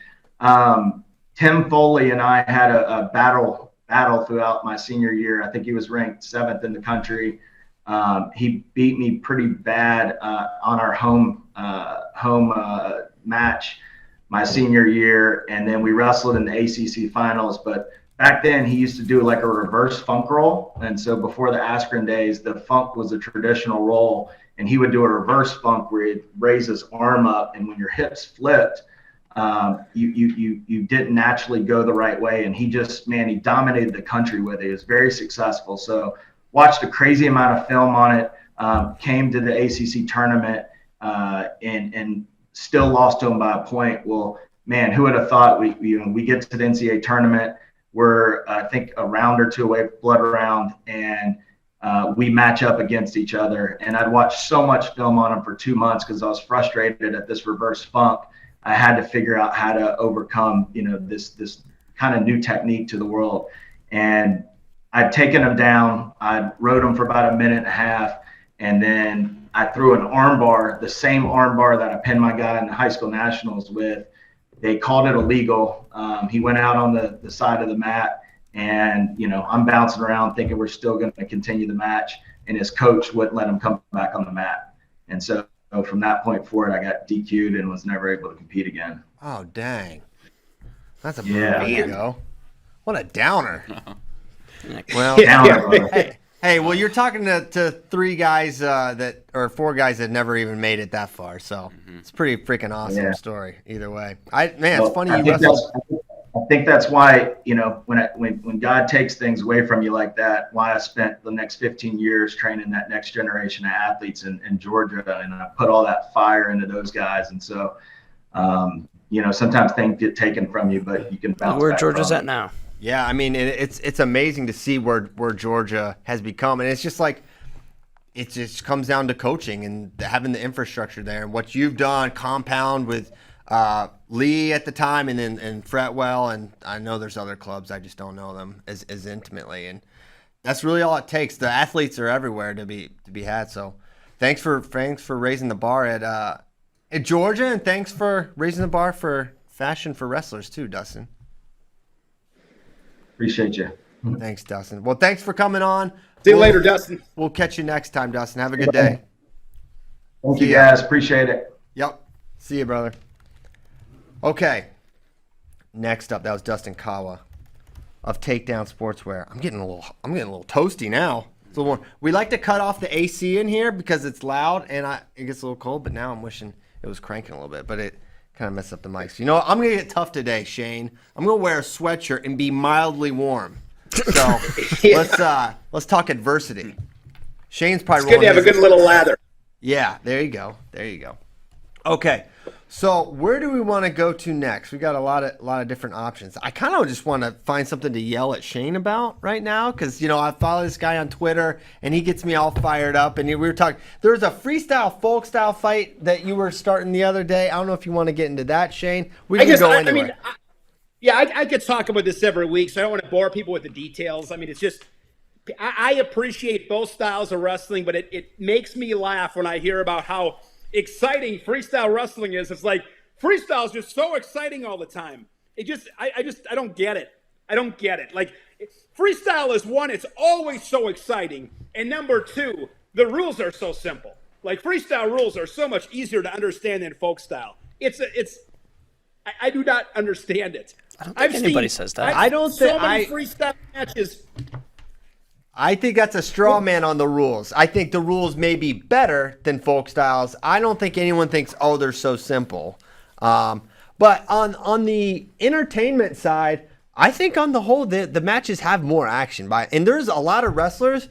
E: Tim Foley and I had a battle throughout my senior year. I think he was ranked 7th in the country. He beat me pretty bad on our home match my senior year, and then we wrestled in the ACC finals. But back then he used to do like a reverse funk roll. And so before the Askren days, the funk was a traditional roll, and he would do a reverse funk where he'd raise his arm up, and when your hips flipped, you didn't naturally go the right way. And he just, man, he dominated the country with it. He was very successful. So watched a crazy amount of film on it, came to the ACC tournament, and still lost to him by a point. Well, man, who would have thought we get to the NCAA tournament, we're I think a round or two away from blood round, and we match up against each other. And I'd watched so much film on him for 2 months because I was frustrated at this reverse funk. I had to figure out how to overcome, this kind of new technique to the world. And I'd taken him down. I rode him for about a minute and a half, and then I threw an arm bar, the same arm bar that I pinned my guy in the high school nationals with. They called it illegal. He went out on the side of the mat, and I'm bouncing around thinking we're still going to continue the match, and his coach wouldn't let him come back on the mat. And so from that point forward, I got DQ'd and was never able to compete again.
A: Oh, dang. That's a go. What a downer. Well, hey, well, you're talking to 3 guys or 4 guys that never even made it that far. So it's a pretty freaking awesome story either way. It's funny you wrestled.
E: I think that's why, when God takes things away from you like that, why I spent the next 15 years training that next generation of athletes in Georgia, and I put all that fire into those guys. And so, sometimes things get taken from you, but you can bounce back.
B: Where Georgia's at now.
A: Yeah, I mean, it's amazing to see where Georgia has become, and it's just like it just comes down to coaching and having the infrastructure there, and what you've done, compound with Lee at the time, and then Fretwell, and I know there's other clubs, I just don't know them as intimately, and that's really all it takes. The athletes are everywhere to be had. So thanks for raising the bar at Georgia, and thanks for raising the bar for fashion for wrestlers too, Dustin.
E: Appreciate you.
A: Thanks, Dustin. Well, thanks for coming on.
C: See you later, Dustin.
A: We'll catch you next time, Dustin. Have a good day.
E: Thank you, guys. Appreciate it.
A: Yep. See you, brother. Okay. Next up, that was Dustin Kawa of Takedown Sportswear. I'm getting a little toasty now. It's a little more. We like to cut off the AC in here because it's loud and it gets a little cold. But now I'm wishing it was cranking a little bit. But it kind of messed up the mics. I'm gonna get tough today, Shane. I'm gonna wear a sweatshirt and be mildly warm. So let's talk adversity. Shane's probably
C: it's good to have a good little lather.
A: Yeah, there you go. Okay, so where do we want to go to next? We got a lot of different options. I kind of just want to find something to yell at Shane about right now because I follow this guy on Twitter and he gets me all fired up. And we were talking. There was a freestyle folk style fight that you were starting the other day. I don't know if you want to get into that, Shane. We can go anywhere.
C: I could talk about this every week, so I don't want to bore people with the details. I mean, it's just I appreciate both styles of wrestling, but it makes me laugh when I hear about how exciting freestyle wrestling is. It's like freestyle is just so exciting all the time. I don't get it. I don't get it. Like freestyle is one, it's always so exciting, and number 2, the rules are so simple. Like freestyle rules are so much easier to understand than folk style. I do not understand it.
B: I don't think anybody says that.
A: I don't think
C: so many freestyle matches.
A: I think that's a straw man on the rules. I think the rules may be better than folk styles. I don't think anyone thinks, they're so simple. But on the entertainment side, I think on the whole, the matches have more action. And there's a lot of wrestlers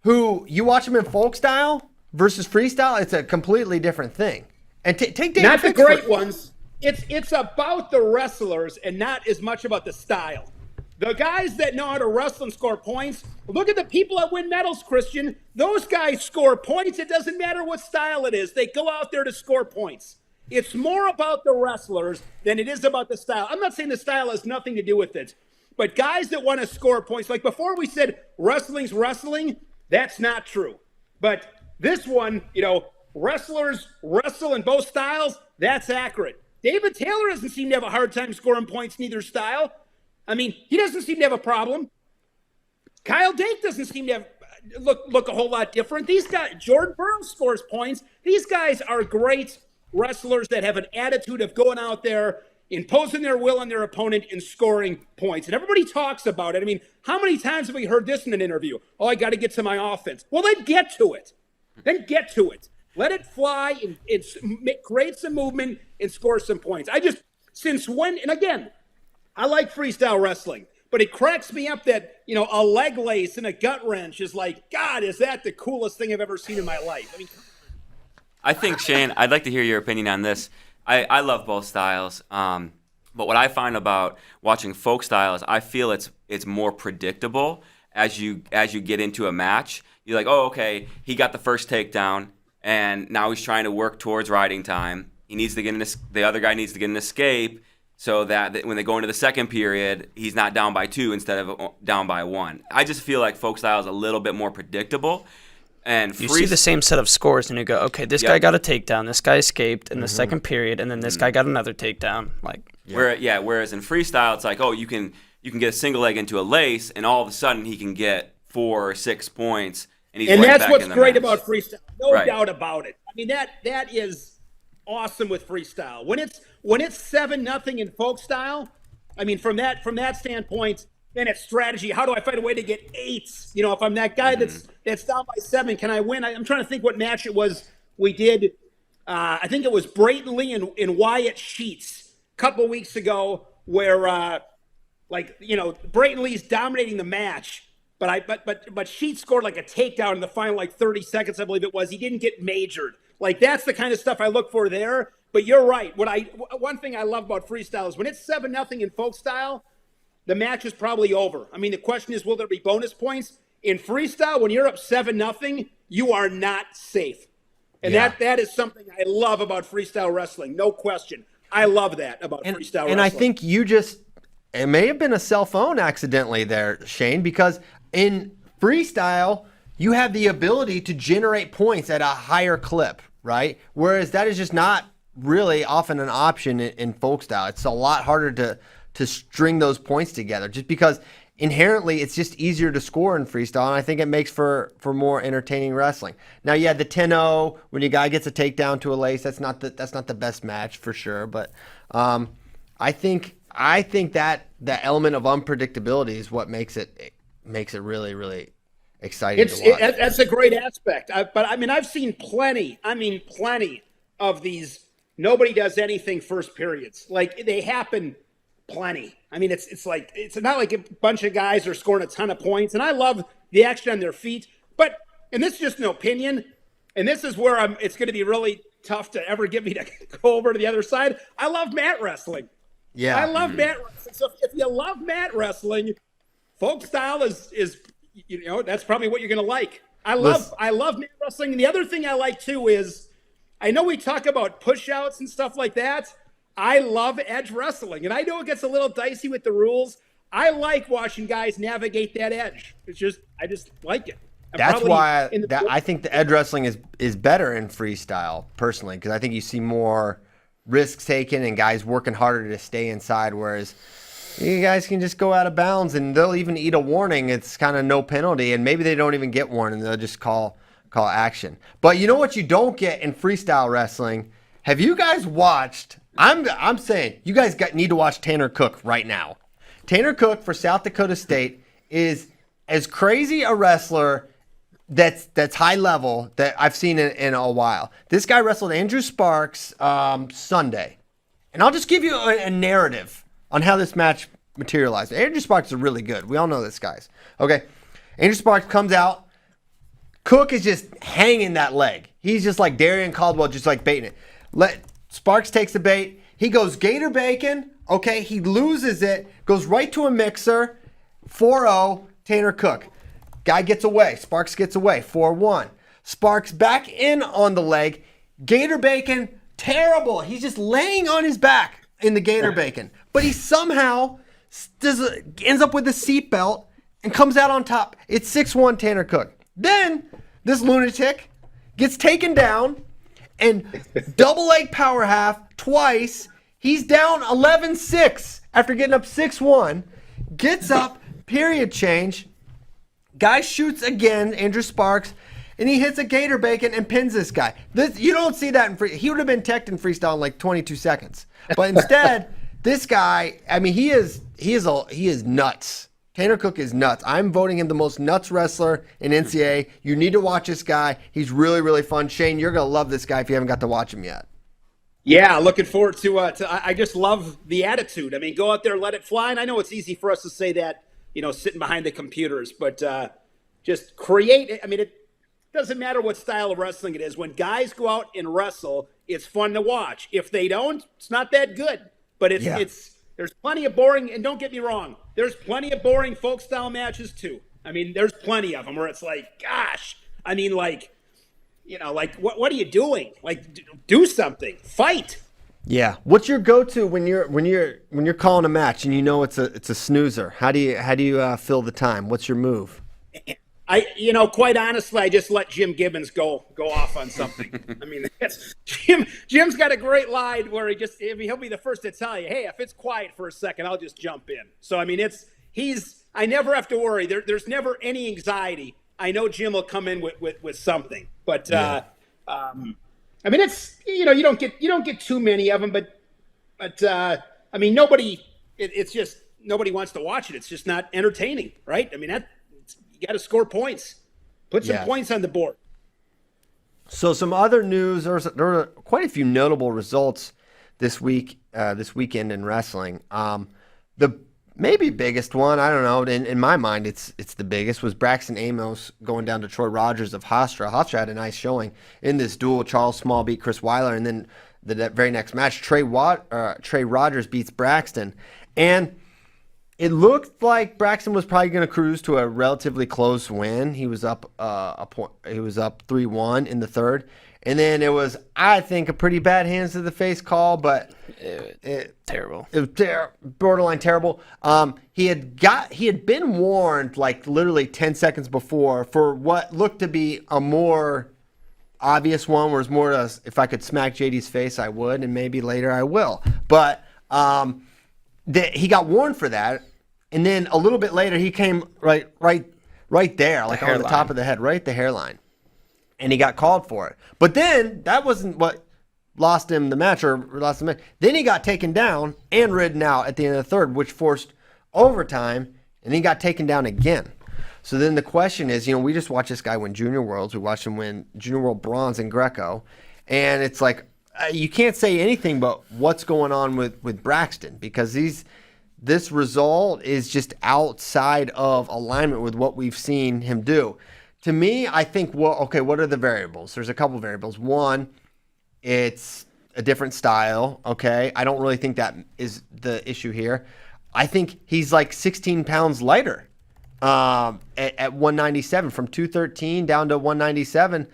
A: who you watch them in folk style versus freestyle. It's a completely different thing. And take David
C: not the
A: Fix
C: great ones. It's about the wrestlers and not as much about the style. The guys that know how to wrestle and score points, look at the people that win medals, Christian. Those guys score points. It doesn't matter what style it is. They go out there to score points. It's more about the wrestlers than it is about the style. I'm not saying the style has nothing to do with it, but guys that want to score points, like before we said wrestling's wrestling, that's not true. But this one, wrestlers wrestle in both styles, that's accurate. David Taylor doesn't seem to have a hard time scoring points in either style. I mean, he doesn't seem to have a problem. Kyle Dake doesn't seem to have look a whole lot different. These guys, Jordan Burroughs scores points. These guys are great wrestlers that have an attitude of going out there imposing their will on their opponent and scoring points. And everybody talks about it. I mean, how many times have we heard this in an interview? Oh, I got to get to my offense. Well, then get to it. Let it fly and create some movement and score some points. And again, I like freestyle wrestling, but it cracks me up that, a leg lace and a gut wrench is like, God, is that the coolest thing I've ever seen in my life? I mean,
D: I think, Shane, I'd like to hear your opinion on this. I love both styles, but what I find about watching folk style is I feel it's more predictable as you get into a match. You're like, oh, okay, he got the first takedown, and now he's trying to work towards riding time. He needs to get the other guy needs to get an escape so that when they go into the second period, he's not down by 2 instead of down by 1. I just feel like folk style is a little bit more predictable. And
B: you see the same set of scores, and you go, okay, this guy got a takedown, this guy escaped in the second period, and then this guy got another takedown.
D: Whereas in freestyle, it's like, oh, you can get a single leg into a lace, and all of a sudden he can get 4 or 6 points, and he's right
C: that's
D: back
C: what's
D: in the
C: great
D: match.
C: about freestyle. No doubt about it. I mean, that is awesome with freestyle. When it's 7-0 in folk style, I mean, from that standpoint, then it's strategy. How do I find a way to get 8s? If I'm that guy that's down by 7, can I win? I'm trying to think what match it was we did. I think it was Brayton Lee and Wyatt Sheets a couple weeks ago, where Brayton Lee's dominating the match, but Sheets scored like a takedown in the final 30 seconds, I believe it was. He didn't get majored. That's the kind of stuff I look for there. But you're right. One thing I love about freestyle is when it's 7-0 in folk style, the match is probably over. I mean, the question is, will there be bonus points? In freestyle, when you're up 7-0, you are not safe. And that is something I love about freestyle wrestling. No question. I love that about freestyle wrestling.
A: And I think it may have been a cell phone accidentally there, Shane, because in freestyle, you have the ability to generate points at a higher clip, right? Whereas that is just not really often an option in folk style. It's a lot harder to string those points together, just because inherently it's just easier to score in freestyle, and I think it makes for more entertaining wrestling. Now, the 10-0 when your guy gets a takedown to a lace, that's not the best match for sure, but I think that the element of unpredictability is what makes it really, really exciting to watch.
C: That's a great aspect. But I mean, I've seen plenty of these nobody does anything first periods. They happen plenty. I mean, it's not like a bunch of guys are scoring a ton of points, and I love the action on their feet. And this is just an opinion, and this is where it's going to be really tough to ever get me to go over to the other side. I love mat wrestling.
A: Yeah,
C: I love mat wrestling. So if you love mat wrestling, folk style is that's probably what you're going to like. I love mat wrestling. And the other thing I like too is, I know we talk about push-outs and stuff like that. I love edge wrestling, and I know it gets a little dicey with the rules. I like watching guys navigate that edge. I just like it.
A: That's why I think the edge wrestling is better in freestyle, personally, because I think you see more risks taken and guys working harder to stay inside, whereas you guys can just go out of bounds, and they'll even eat a warning. It's kind of no penalty, and maybe they don't even get one, and they'll just call action. But you know what you don't get in freestyle wrestling? Have you guys watched? I'm saying you guys need to watch Tanner Cook right now. Tanner Cook for South Dakota State is as crazy a wrestler that's high level that I've seen in a while. This guy wrestled Andrew Sparks Sunday. And I'll just give you a narrative on how this match materialized. Andrew Sparks is really good. We all know this guy's. Okay. Andrew Sparks comes out. Cook is just hanging that leg. He's just like Darian Caldwell, just like baiting it. Sparks takes the bait. He goes Gator Bacon. Okay, he loses it. Goes right to a mixer. 4-0, Tanner Cook. Guy gets away. Sparks gets away. 4-1. Sparks back in on the leg. Gator Bacon, terrible. He's just laying on his back in the Gator Bacon. But he somehow ends up with a seatbelt and comes out on top. It's 6-1 Tanner Cook. Then this lunatic gets taken down and double leg power half twice. He's down 11-6 after getting up 6-1. Gets up, period change. Guy shoots again, Andrew Sparks, and he hits a Gator Bacon and pins this guy. You don't see that in free. He would have been teched in freestyle in like 22 seconds. But instead, This guy, I mean, he is nuts. Tanner Cook is nuts. I'm voting him the most nuts wrestler in NCAA. You need to watch this guy. He's really, really fun. Shane, you're going to love this guy if you haven't got to watch him yet.
C: Yeah, looking forward to I just love the attitude. I mean, go out there, let it fly. And I know it's easy for us to say that, sitting behind the computers, but just create it. I mean, it doesn't matter what style of wrestling it is. When guys go out and wrestle, it's fun to watch. If they don't, it's not that good. But there's plenty of boring, and don't get me wrong, there's plenty of boring folk style matches too. I mean, there's plenty of them where it's like, gosh, I mean, like, what are you doing? Like, do something, fight.
A: Yeah. What's your go-to when you're calling a match and it's a snoozer? How do you fill the time? What's your move?
C: Quite honestly, I just let Jim Gibbons go off on something. I mean, Jim's got a great line where he'll be the first to tell you, hey, if it's quiet for a second, I'll just jump in. So, I mean, I never have to worry. There's never any anxiety. I know Jim will come in with something, but, I mean, it's, you don't get too many of them, but I mean, it's just, nobody wants to watch it. It's just not entertaining, right? I mean, you got to score points. Put some points on the board.
A: So some other news, there were quite a few notable results this weekend in wrestling. The maybe biggest one, I don't know, in my mind it's the biggest, was Braxton Amos going down to Troy Rogers of Hofstra. Hofstra had a nice showing in this duel. Charles Small beat Chris Weiler, and then the very next match, Trey Rogers beats Braxton. And it looked like Braxton was probably going to cruise to a relatively close win. He was up He was up 3-1 in the third, and then it was, I think, a pretty bad hands to the face call, but
B: terrible.
A: It was borderline terrible. He had been warned like literally 10 seconds before for what looked to be a more obvious one, where it's more if I could smack JD's face, I would, and maybe later I will. But he got warned for that. And then a little bit later, he came right there, like on the top of the head, right at the hairline. And he got called for it. But then, that wasn't what lost him the match, or lost the match. Then he got taken down and ridden out at the end of the third, which forced overtime, and he got taken down again. So then the question is, we just watched this guy win Junior Worlds. We watched him win Junior World Bronze in Greco. And it's like, you can't say anything but what's going on with Braxton, because this result is just outside of alignment with what we've seen him do. To me, I think, what are the variables? There's a couple of variables. One, it's a different style, okay? I don't really think that is the issue here. I think he's like 16 pounds lighter at 197, from 213 down to 197.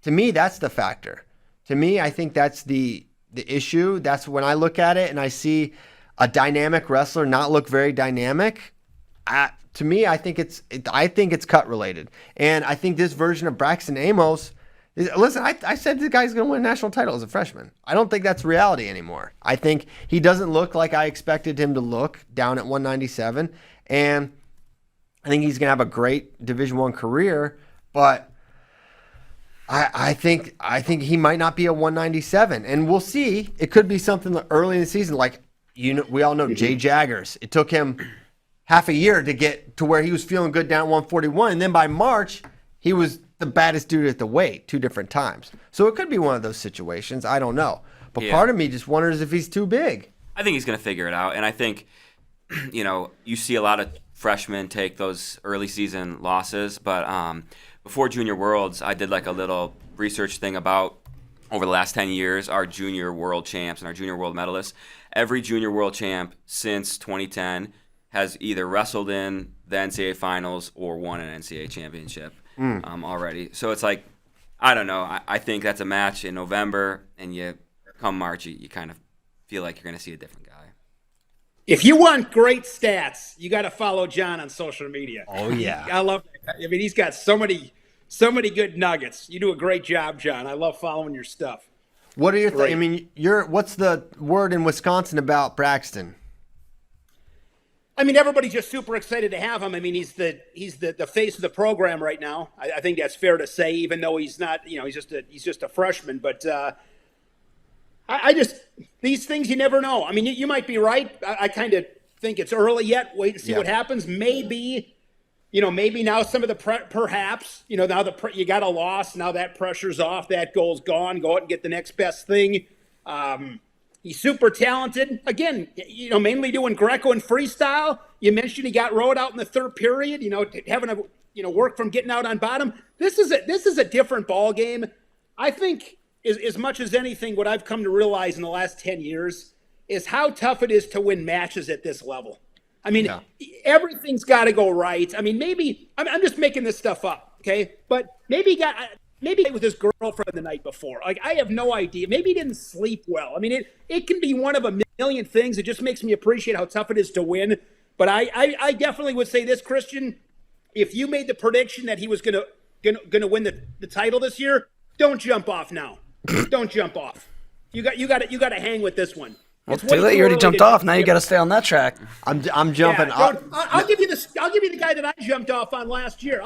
A: To me, that's the factor. To me, I think that's the issue. That's when I look at it and I see a dynamic wrestler not look very dynamic. To me, I think it's cut related, and I think this version of Braxton Amos. Listen, I said the guy's going to win a national title as a freshman. I don't think that's reality anymore. I think he doesn't look like I expected him to look down at 197, and I think he's going to have a great Division I career, but I think he might not be a 197, and we'll see. It could be something early in the season, like we all know Jay Jaggers. It took him half a year to get to where he was feeling good down at 141, and then by March he was the baddest dude at the weight 2 different times. So it could be one of those situations. I don't know, but part of me just wonders if he's too big.
D: I think he's going to figure it out, and I think you see a lot of freshmen take those early season losses, but before Junior Worlds, I did like a little research thing about over the last 10 years, our junior world champs and our junior world medalists. Every junior world champ since 2010 has either wrestled in the NCAA finals or won an NCAA championship already. So it's like, I don't know. I think that's a match in November, and come March, you kind of feel like you're going to see a different guy.
C: If you want great stats, you got to follow John on social media.
A: Oh, yeah.
C: I love that. I mean, he's got so many good nuggets. You do a great job, John. I love following your stuff.
A: What are your thoughts? I mean, what's the word in Wisconsin about Braxton?
C: I mean, everybody's just super excited to have him. I mean, he's the face of the program right now. I think that's fair to say, even though he's not, he's just a freshman. But I just, these things you never know. I mean, you might be right. I kind of think it's early yet. Wait and see what happens. Maybe, maybe now some of the perhaps, now you got a loss. Now that pressure's off. That goal's gone. Go out and get the next best thing. He's super talented. Again, mainly doing Greco and freestyle. You mentioned he got rode out in the third period. Having a work from getting out on bottom. This is a different ball game. I think as much as anything, what I've come to realize in the last 10 years is how tough it is to win matches at this level. I mean, everything's got to go right. I mean, maybe I'm just making this stuff up, okay? But maybe with his girlfriend the night before. Like, I have no idea. Maybe he didn't sleep well. I mean, it can be one of a million things. It just makes me appreciate how tough it is to win. But I definitely would say this, Christian. If you made the prediction that he was gonna win the title this year, don't jump off now. Don't jump off. You got to hang with this one.
B: Well, too late. You already jumped off. Now you got to stay on that track.
A: I'm jumping.
C: Yeah, I'll give you the guy that I jumped off on last year.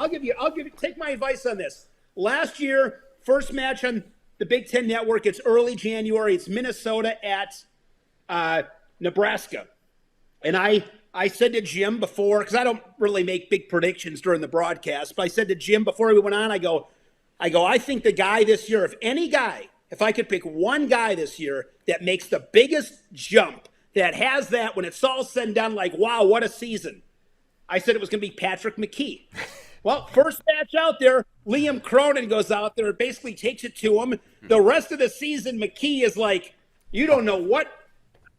C: Take my advice on this. Last year, first match on the Big Ten Network. It's early January. It's Minnesota at Nebraska, and I said to Jim before, because I don't really make big predictions during the broadcast, but I said to Jim before we went on, I go, I think the guy this year, if I could pick one guy this year that makes the biggest jump, that has that when it's all said and done, like, wow, what a season. I said it was going to be Patrick McKee. Well, first match out there, Liam Cronin goes out there and basically takes it to him. The rest of the season, McKee is like, you don't know what.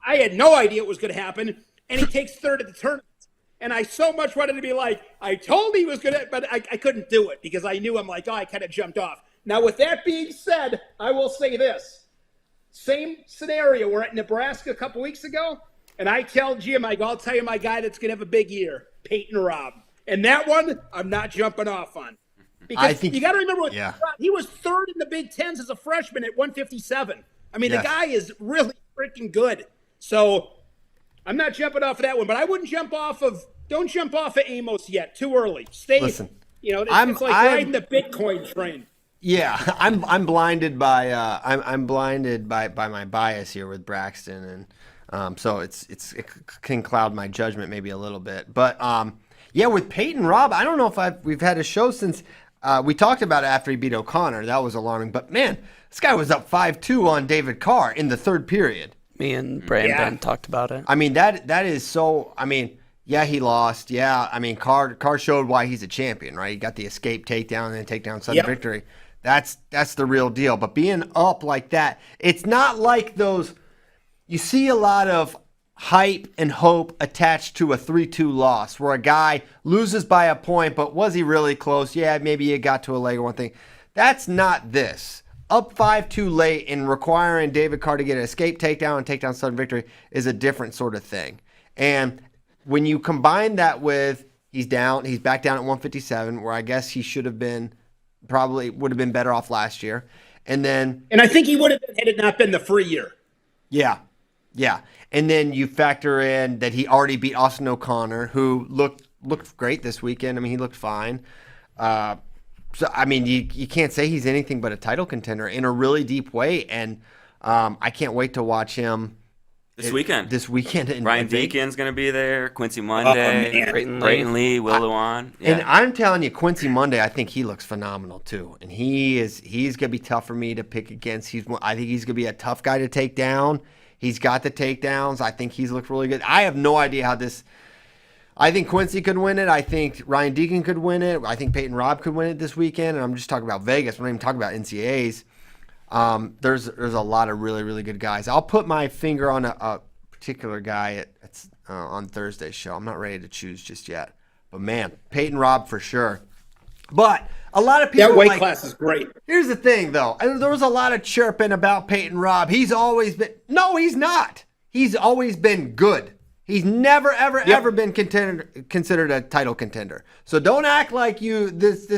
C: I had no idea it was going to happen. And he takes third at the tournament. And I so much wanted to be like, I told he was going to, but I couldn't do it because I knew I kind of jumped off. Now, with that being said, I will say this. Same scenario. We're at Nebraska a couple weeks ago, and I tell Jim, I'll tell you my guy that's going to have a big year, Peyton Robb. And that one, I'm not jumping off on. Because you got to remember, he was third in the Big Tens as a freshman at 157. I mean, the guy is really freaking good. So I'm not jumping off of that one, but I wouldn't don't jump off of Amos yet. Too early.
A: Listen,
C: it's like riding the Bitcoin train.
A: Yeah, I'm blinded by my bias here with Braxton, and so it can cloud my judgment maybe a little bit. But with Peyton Robb, I don't know if we've had a show since we talked about it after he beat O'Connor. That was alarming. But man, this guy was up 5-2 on David Carr in the third period.
B: Me and Brandon talked about it.
A: I mean, that is so. I mean, he lost. Yeah, I mean, Carr showed why he's a champion, right? He got the escape takedown and then takedown sudden victory. That's the real deal. But being up like that, it's not like those. You see a lot of hype and hope attached to a 3-2 loss, where a guy loses by a point, but was he really close? Yeah, maybe he got to a leg or one thing. That's not this. Up 5-2 late and requiring David Carr to get an escape takedown and takedown sudden victory is a different sort of thing. And when you combine that with he's back down at 157, where I guess he probably would have been better off last year. And
C: I think he would have been had it not been the free year.
A: Yeah. And then you factor in that he already beat Austin O'Connor, who looked great this weekend. I mean, he looked fine. So, I mean, you can't say he's anything but a title contender in a really deep way. And I can't wait to watch him
D: this weekend.
A: Ryan
D: Deacon's going to be there. Quincy Monday. Brayton Lee. Will Lewan. Yeah.
A: And I'm telling you, Quincy Monday, I think he looks phenomenal too. And he's going to be tough for me to pick against. I think he's going to be a tough guy to take down. He's got the takedowns. I think he's looked really good. I have no idea how this. I think Quincy could win it. I think Ryan Deacon could win it. I think Peyton Robb could win it this weekend. And I'm just talking about Vegas. I'm not even talking about NCAAs. There's a lot of really, really good guys. I'll put my finger on a particular guy on Thursday's show. I'm not ready to choose just yet. But, man, Peyton Robb for sure. But a lot of people.
C: That weight class is great.
A: Here's the thing, though. There was a lot of chirping about Peyton Robb. He's always been. No, he's not. He's always been good. He's never, ever been considered a title contender. So don't act like this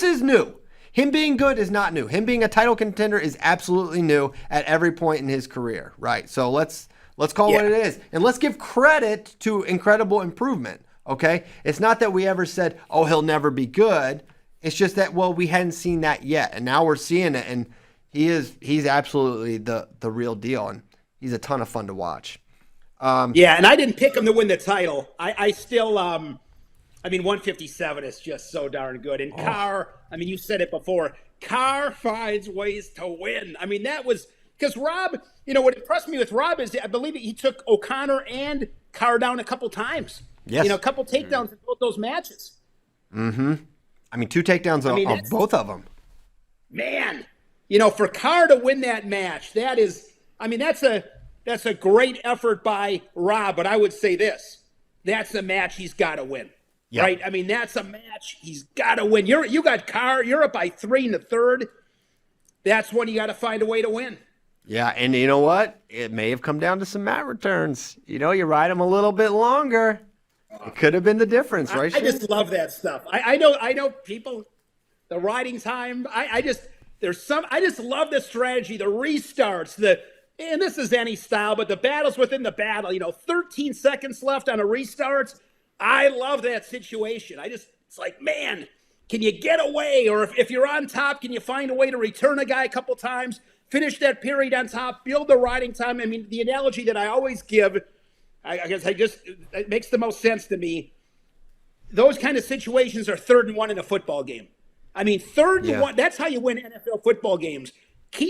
A: is new. Him being good is not new. Him being a title contender is absolutely new at every point in his career, right? So let's call it what it is. And let's give credit to incredible improvement, okay? It's not that we ever said, oh, he'll never be good. It's just that, well, we hadn't seen that yet. And now we're seeing it. And He's absolutely the real deal, and he's a ton of fun to watch.
C: Yeah, and I didn't pick him to win the title. I still, 157 is just so darn good. And Carr, you said it before, Carr finds ways to win. That was because Rob, what impressed me with Rob is I believe he took O'Connor and Carr down a couple times.
A: Yes.
C: A couple takedowns in both those matches.
A: Mm-hmm. 2 takedowns of both of them.
C: Man, for Carr to win that match, that's a great effort by Rob. But I would say this: that's a match he's got to win, right? That's a match he's got to win. You got Carr. You're up by 3 in the third. That's when you got to find a way to win.
A: Yeah, and you know what? It may have come down to some mat returns. You ride them a little bit longer. It could have been the difference, right?
C: I just love that stuff. I know people, the riding time. I just love the strategy, the restarts, and this is any style, but the battles within the battle. 13 seconds left on a restart. I love that situation. It's like, man, can you get away? Or if you're on top, can you find a way to return a guy a couple times, finish that period on top, build the riding time? The analogy that I always give, I guess it makes the most sense to me. Those kind of situations are 3rd and 1 in a football game. 3rd and 1, that's how you win NFL football games.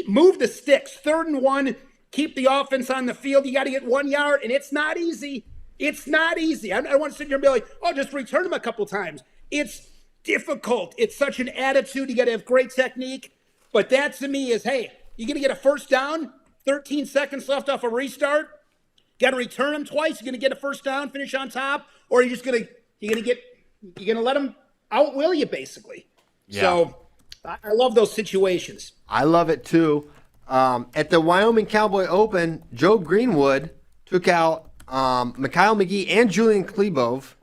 C: Move the sticks, 3rd and 1, keep the offense on the field. You got to get 1 yard, and it's not easy. It's not easy. I don't want to sit here and be like, just return them a couple times. It's difficult. It's such an attitude. You got to have great technique. But that to me is, hey, you're going to get a first down, 13 seconds left off a restart. Got to return them twice. You're going to get a first down, finish on top, or you're going to let them outwill you, basically. Yeah. So I love those situations.
A: I love it too. At the Wyoming Cowboy Open, Joe Greenwood took out Mikhail McGee and Julian Klebov,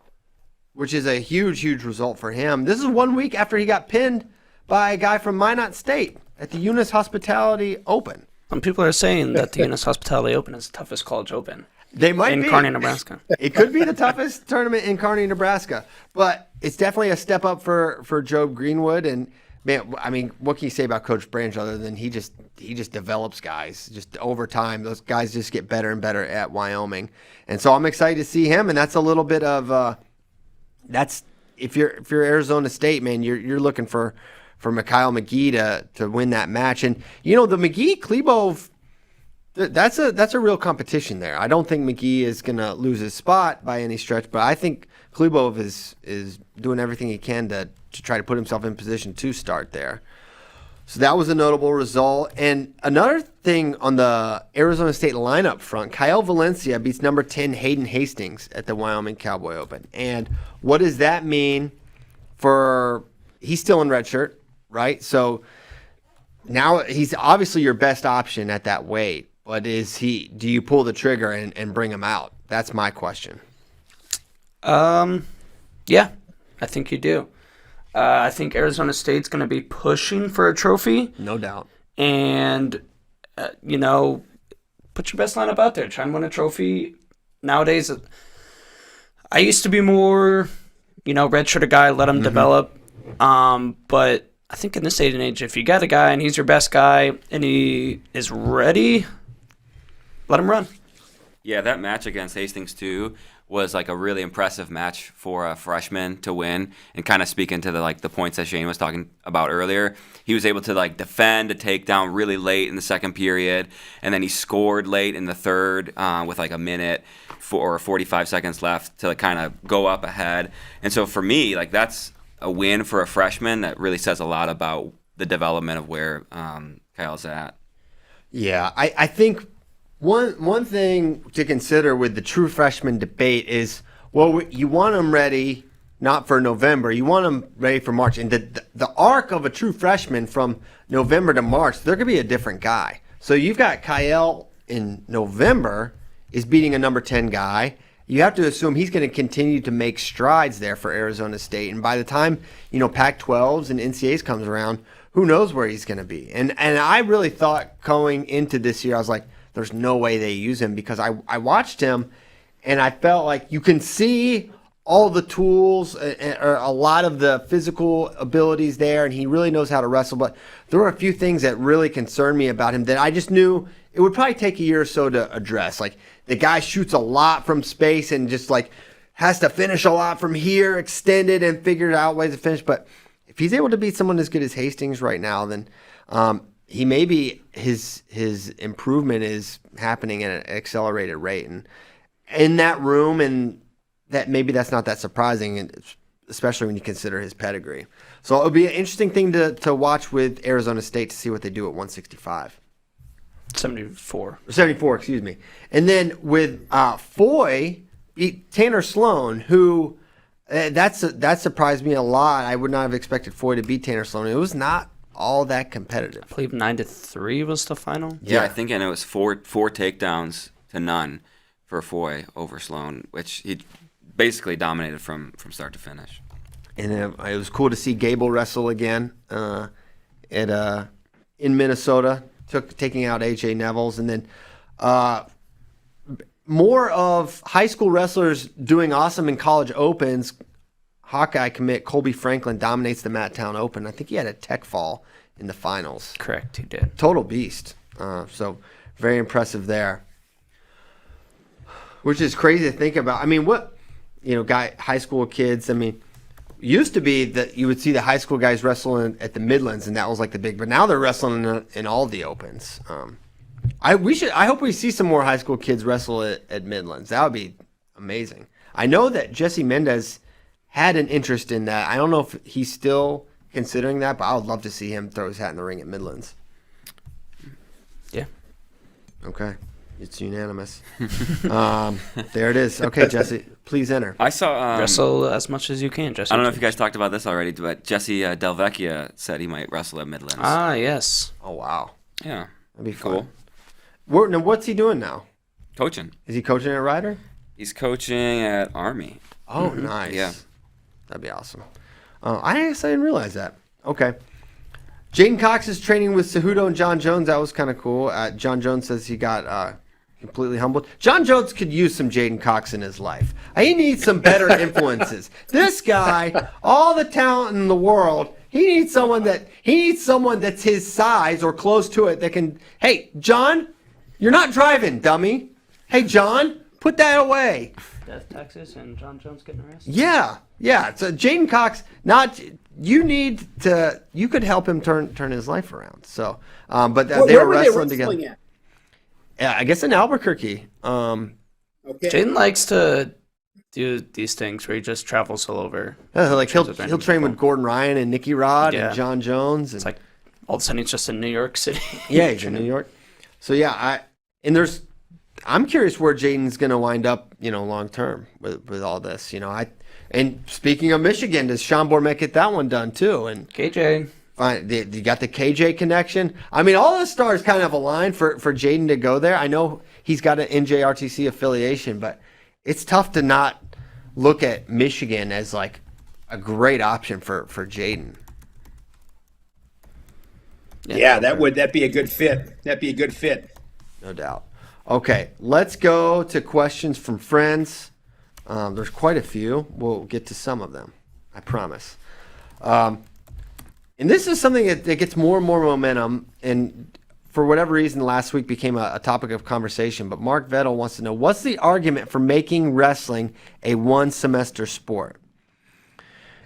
A: which is a huge, huge result for him. This is 1 week after he got pinned by a guy from Minot State at the Eunice Hospitality Open.
B: Some people are saying that the Eunice Hospitality Open is the toughest college open.
A: They might
B: in
A: be.
B: Kearney, Nebraska.
A: It could be the toughest tournament in Kearney, Nebraska. But it's definitely a step up for Joe Greenwood. And, man, what can you say about Coach Branch other than he just develops guys. Just over time, those guys just get better and better at Wyoming. And so I'm excited to see him. And that's a little bit of that's if you're Arizona State, man, you're looking for Mikhail McGee to win that match. And, the McGee-Klebov, that's a real competition there. I don't think McGee is going to lose his spot by any stretch, but I think Klebov is doing everything he can to try to put himself in position to start there. So that was a notable result. And another thing on the Arizona State lineup front, Kyle Valencia beats number 10 Hayden Hastings at the Wyoming Cowboy Open. And what does that mean for – he's still in red shirt, right? So now he's obviously your best option at that weight. But do you pull the trigger and bring him out? That's my question.
B: Yeah, I think you do. I think Arizona State's going to be pushing for a trophy.
A: No doubt.
B: And, put your best lineup out there. Try and win a trophy. Nowadays, I used to be more, redshirted guy, let him develop. But I think in this day and age, if you got a guy and he's your best guy and he is ready, let him run.
D: Yeah, that match against Hastings, too, was like a really impressive match for a freshman to win. And kind of speaking to the points that Shane was talking about earlier, he was able to defend a takedown really late in the second period, and then he scored late in the third with a minute or 45 seconds left to kind of go up ahead. And so for me, that's a win for a freshman that really says a lot about the development of where Kyle's at.
A: Yeah, I think one thing to consider with the true freshman debate is, you want them ready not for November, you want them ready for March. And the arc of a true freshman from November to March, they're going to be a different guy. So you've got Kyle in November is beating a number 10 guy. You have to assume he's going to continue to make strides there for Arizona State. And by the time, Pac-12s and NCAAs comes around, who knows where he's going to be. And I really thought going into this year, I was like, there's no way they use him, because I watched him and I felt like you can see all the tools, or a lot of the physical abilities there, and he really knows how to wrestle. But there were a few things that really concerned me about him that I just knew it would probably take a year or so to address. Like, the guy shoots a lot from space and just like has to finish a lot from here, extended and figured out ways to finish. But if he's able to beat someone as good as Hastings right now, then he may be his improvement is happening at an accelerated rate. And in that room, and that maybe that's not that surprising, especially when you consider his pedigree. So it'll be an interesting thing to watch with Arizona State to see what they do at 165. 74, excuse me. And then with Foy beat Tanner Sloan, who that surprised me a lot. I would not have expected Foy to beat Tanner Sloan. It was not all that competitive.
B: I believe 9-3 was the final.
D: Yeah, I think, and it was four takedowns to none for Foy over Sloan, which he basically dominated from start to finish.
A: And it was cool to see Gable wrestle again in Minnesota, taking out AJ Neville's, and then more of high school wrestlers doing awesome in college opens. Hawkeye commit Colby Franklin dominates the Matttown Open. I think he had a tech fall in the finals.
B: Correct, he did.
A: Total beast. So very impressive there. Which is crazy to think about. I mean, high school kids, I mean, used to be that you would see the high school guys wrestling at the Midlands, and that was like the big, but now they're wrestling in all the opens. I hope we see some more high school kids wrestle at Midlands. That would be amazing. I know that Jesse Mendez had an interest in that. I don't know if he's still considering that, but I would love to see him throw his hat in the ring at Midlands.
B: Yeah.
A: Okay. It's unanimous. There it is. Okay, Jesse, please enter.
D: I saw
B: wrestle as much as you can, Jesse.
D: I don't know if you guys talked about this already, but Jesse Delvecchia said he might wrestle at Midlands.
B: Ah, yes.
A: Oh, wow.
D: Yeah.
A: That'd be
D: cool.
A: Now, what's he doing now?
D: Coaching.
A: Is he coaching at Ryder?
D: He's coaching at Army.
A: Oh, nice.
D: Yeah.
A: That'd be awesome. I guess I didn't realize that. Okay. Jaden Cox is training with Cejudo and John Jones. That was kind of cool. John Jones says he got completely humbled. John Jones could use some Jaden Cox in his life. He needs some better influences. This guy, all the talent in the world, he needs someone that's his size or close to it that can, hey, John, you're not driving, dummy. Hey, John, put that away.
B: Death, Texas, and John Jones getting arrested?
A: Yeah. So Jaden Cox, you could help him turn his life around. So, but they were wrestling together.
C: At?
A: Yeah, I guess in Albuquerque.
C: Okay.
B: Jaden likes to do these things where he just travels all over.
A: Like he'll train with Gordon Ryan and Nicky Rod and John Jones. And,
B: it's like all of a sudden he's just in New York City.
A: Yeah, he's in New York. So yeah, I'm curious where Jaden's going to wind up, long term with all this. And speaking of Michigan, does Sean Bormet get that one done too? And
B: KJ.
A: Fine, you got the KJ connection. I mean, all the stars kind of aligned for Jaden to go there. I know he's got an NJRTC affiliation, but it's tough to not look at Michigan as like a great option for Jaden.
C: Yeah, that'd be a good fit. That'd be a good fit.
A: No doubt. Okay, let's go to questions from friends. There's quite a few. We'll get to some of them, I promise. And this is something that gets more and more momentum, and for whatever reason, last week became a topic of conversation. But Mark Vettel wants to know, what's the argument for making wrestling a one-semester sport?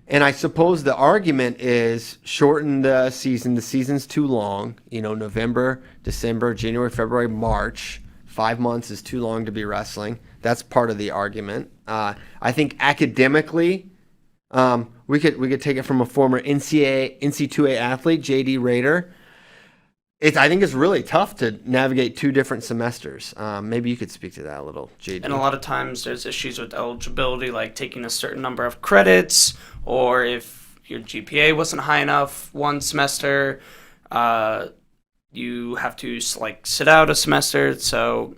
A: And I suppose the argument is shorten the season. The season's too long. November, December, January, February, March. 5 months is too long to be wrestling. That's part of the argument. I think academically, we could take it from a former NC2A athlete, JD Rader. I think it's really tough to navigate 2 different semesters. Maybe you could speak to that a little, JD.
B: And a lot of times there's issues with eligibility, like taking a certain number of credits, or if your GPA wasn't high enough one semester, you have to sit out a semester. So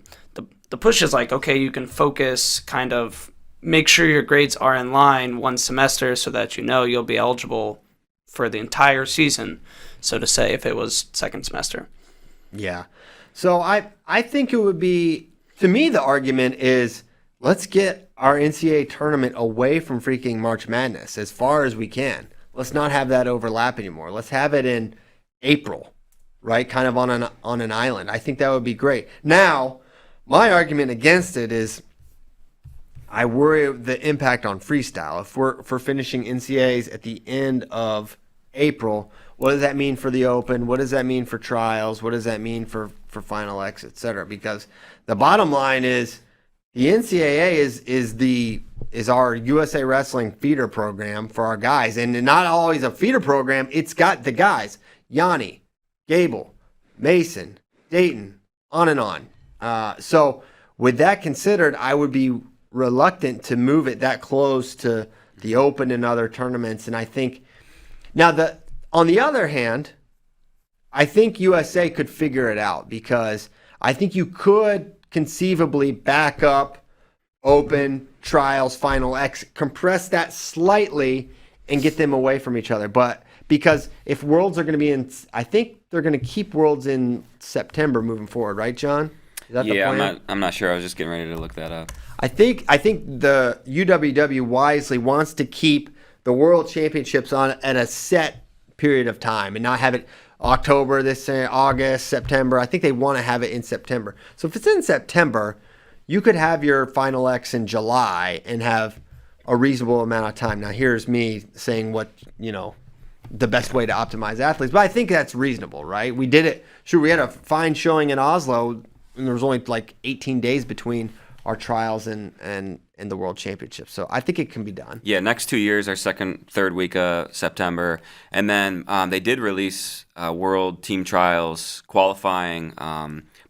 B: the push is okay, you can focus, kind of make sure your grades are in line one semester so that you'll be eligible for the entire season, so to say, if it was second semester.
A: Yeah. So I think it would be, to me, the argument is let's get our NCAA tournament away from freaking March Madness as far as we can. Let's not have that overlap anymore. Let's have it in April, right? Kind of on an island. I think that would be great. Now, my argument against it is I worry the impact on freestyle. If we're finishing NCAAs at the end of April, what does that mean for the Open? What does that mean for trials? What does that mean for Final X, et cetera? Because the bottom line is the NCAA is our USA Wrestling feeder program for our guys, and not always a feeder program. It's got the guys: Yanni, Gable, Mason, Dayton, on and on. So with that considered, I would be reluctant to move it that close to the Open and other tournaments. And I think now on the other hand, I think USA could figure it out, because I think you could conceivably back up Open, trials, Final X, compress that slightly and get them away from each other. But because if Worlds are going to be in, I think they're going to keep Worlds in September moving forward, right, John? Is that the plan?
D: I'm not sure. I was just getting ready to look that up.
A: I think the UWW wisely wants to keep the World Championships on at a set period of time and not have it October, August, September. I think they want to have it in September. So if it's in September, you could have your Final X in July and have a reasonable amount of time. Now, here's me saying what, the best way to optimize athletes, but I think that's reasonable, right? We did it. Sure, we had a fine showing in Oslo, and there was only like 18 days between our trials and the World Championship. So I think it can be done.
D: Yeah, next 2 years, our third week of September. And then they did release World Team Trials qualifying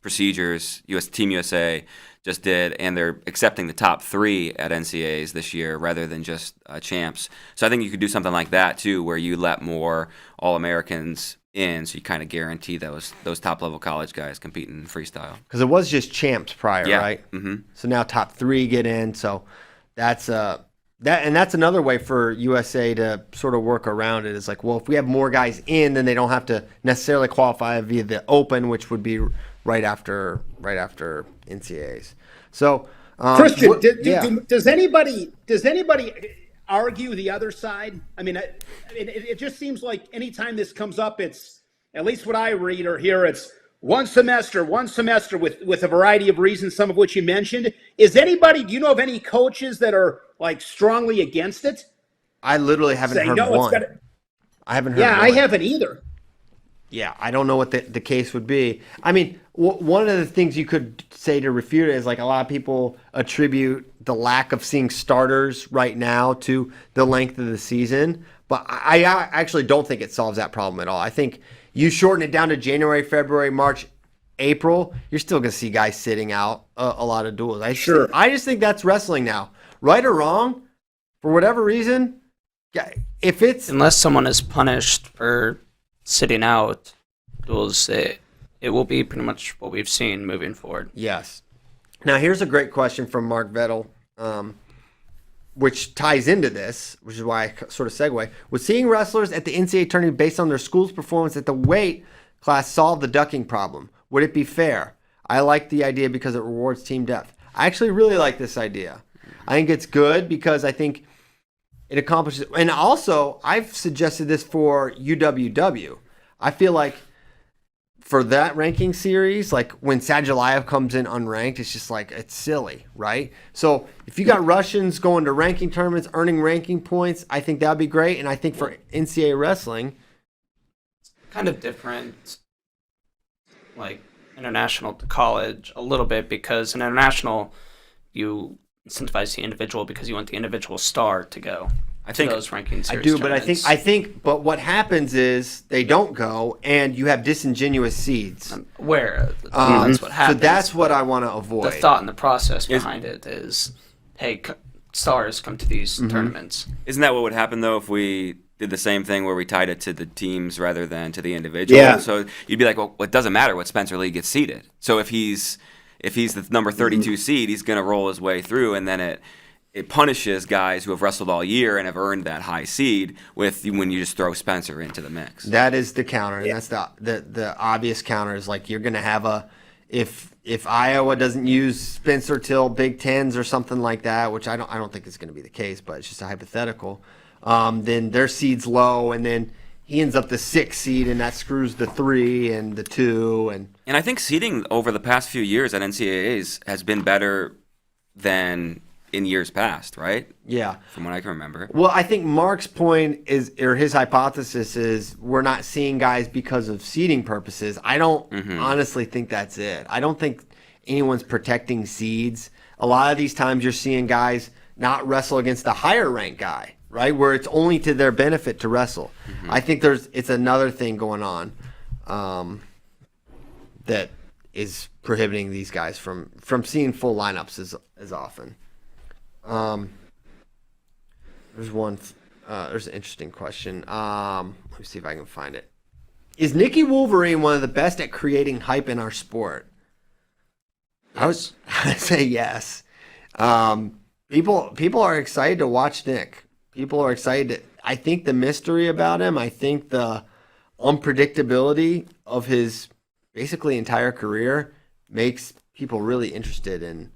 D: procedures. Team USA just did, and they're accepting the top 3 at NCAAs this year rather than just champs. So I think you could do something like that too, where you let more All-Americans in, so you kind of guarantee those top-level college guys competing in freestyle.
A: Because it was just champs prior, right?
D: Mm-hmm.
A: So now top 3 get in. So that's that's another way for USA to sort of work around it. Is like, well, if we have more guys in, then they don't have to necessarily qualify via the Open, which would be right after NCAAs. So
C: Christian, does anybody argue the other side? I mean, it just seems like anytime this comes up, it's, at least what I read or hear, it's one semester with a variety of reasons, some of which you mentioned. Do you know of any coaches that are like strongly against it?
A: I literally haven't heard one. I haven't heard one.
C: I haven't either.
A: Yeah, I don't know what the case would be. I mean, one of the things you could say to refute it is, like, a lot of people attribute the lack of seeing starters right now to the length of the season. But I actually don't think it solves that problem at all. I think you shorten it down to January, February, March, April, you're still going to see guys sitting out a lot of duels. I just think that's wrestling now. Right or wrong, for whatever reason, if it's...
B: Unless someone is punished for sitting out duels, it will be pretty much what we've seen moving forward.
A: Yes. Now, here's a great question from Mark Vettel, which ties into this, which is why I sort of segue. Would seeing wrestlers at the NCAA tournament based on their school's performance at the weight class solve the ducking problem? Would it be fair? I like the idea because it rewards team depth. I actually really like this idea. I think it's good because I think it accomplishes... And also, I've suggested this for UWW. I feel like for that ranking series, like when Sadulayev comes in unranked, it's just like, it's silly, right? So if you got Russians going to ranking tournaments, earning ranking points, I think that'd be great. And I think for NCAA wrestling...
B: Kind of different, like international to college a little bit, because in international, you incentivize the individual because you want the individual star to go. I think those ranking series.
A: I do, but but what happens is they don't go, and you have disingenuous seeds.
B: That's what happens.
A: So that's what I want to avoid.
B: The thought and the process behind it is, hey, stars come to these tournaments.
D: Isn't that what would happen though if we did the same thing where we tied it to the teams rather than to the individual?
C: Yeah.
D: So you'd be like, well, it doesn't matter what Spencer Lee gets seeded. So if he's the number 32 seed, he's going to roll his way through, and then it punishes guys who have wrestled all year and have earned that high seed when you just throw Spencer into the mix.
A: That is the counter, and that's the obvious counter is like you're going to have if Iowa doesn't use Spencer till Big Tens or something like that, which I don't think is going to be the case, but it's just a hypothetical, then their seed's low, and then he ends up the 6 seed, and that screws the 3 and the 2.
D: And I think seeding over the past few years at NCAAs has been better than in years past, right?
A: Yeah.
D: From what I can remember.
A: Well, I think Mark's point is, or his hypothesis is, we're not seeing guys because of seeding purposes. I don't honestly think that's it. I don't think anyone's protecting seeds. A lot of these times you're seeing guys not wrestle against the higher ranked guy, right? Where it's only to their benefit to wrestle. I think it's another thing going on that is prohibiting these guys from seeing full lineups as often. There's an interesting question. Let me see if I can find it. Is Nicky Wolverine one of the best at creating hype in our sport?
B: Yes.
A: I'd say yes. People are excited to watch Nick. People are excited. I think the mystery about him, I think the unpredictability of his basically entire career makes people really interested in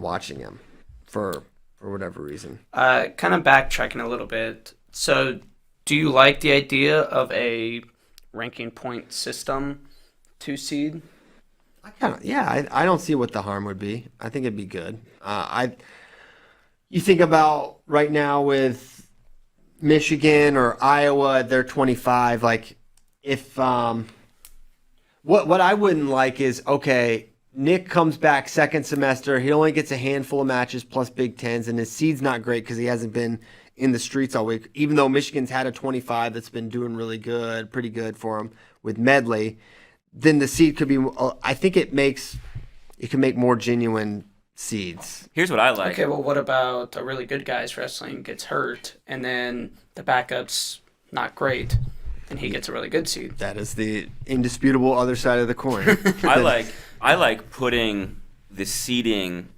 A: watching him for whatever reason.
B: Kind of backtracking a little bit. So, do you like the idea of a ranking point system 2 seed?
A: I don't see what the harm would be. I think it'd be good. You think about right now with Michigan or Iowa, they're 25. Like, if what I wouldn't like is, okay, Nick comes back second semester. He only gets a handful of matches plus Big Tens, and his seed's not great because he hasn't been in the streets all week. Even though Michigan's had a 25 that's been doing really good, pretty good for him with Medley, then the seed could be. I think it can make more genuine seeds.
D: Here's what I like.
B: Okay, well, what about a really good guy's wrestling gets hurt, and then the backup's not great, and he gets a really good seed?
A: That is the indisputable other side of the coin.
D: I like putting the seeding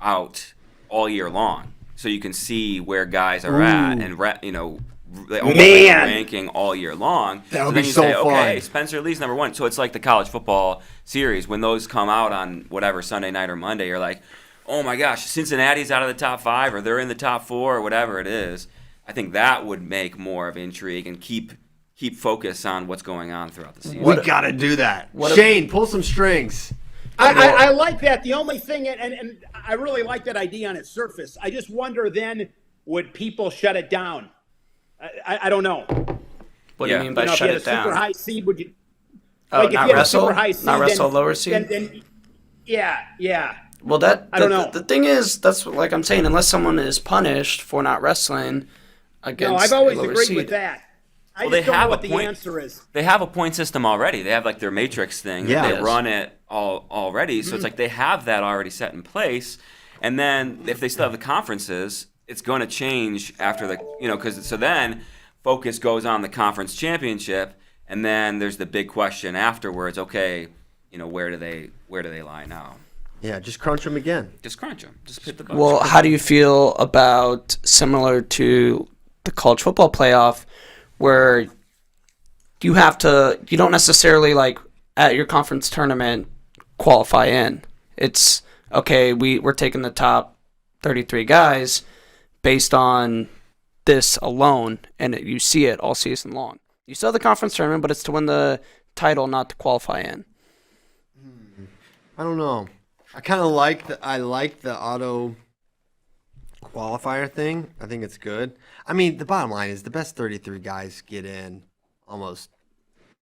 D: out all year long, so you can see where guys are at, and ranking all year long.
A: That would
D: then
A: be
D: you
A: so
D: say,
A: fun.
D: okay, Spencer Lee's number 1. So it's like the college football series. When those come out on whatever Sunday night or Monday, you're like, oh my gosh, Cincinnati's out of the top 5, or they're in the top 4, or whatever it is. I think that would make more of intrigue and keep focus on what's going on throughout the season.
A: We got to do that. Shane, pull some strings.
C: I like that. The only thing, and I really like that idea on its surface. I just wonder then, would people shut it down? I don't know.
B: What do you mean by shut it down?
C: If you had a super high seed, would you?
B: Like not wrestle? Not wrestle lower seed?
C: Then, yeah.
B: Well,
C: I don't know.
B: The thing is, that's like I'm saying, unless someone is punished for not wrestling against
C: No, I've always
B: a lower
C: agreed
B: seed.
C: with that. I
D: Well,
C: just
D: they
C: don't know
D: have
C: what
D: a
C: the
D: point.
C: answer is.
D: They have a point system already. They have like their matrix thing.
A: Yeah.
D: They run it all already. So it's like they have that already set in place. And then if they still have the conferences, it's going to change after so then focus goes on the conference championship, and then there's the big question afterwards. Okay, where do they lie now?
A: Yeah, just crunch them again.
D: Just crunch them. Just hit the button.
B: Well, how do you feel about similar to the college football playoff, where you don't necessarily like at your conference tournament qualify in? It's okay, we're taking the top 33 guys based on this alone, and you see it all season long. You still have the conference tournament, but it's to win the title, not to qualify in.
A: I don't know. I kind of like the auto qualifier thing. I think it's good. I mean, the bottom line is the best 33 guys get in almost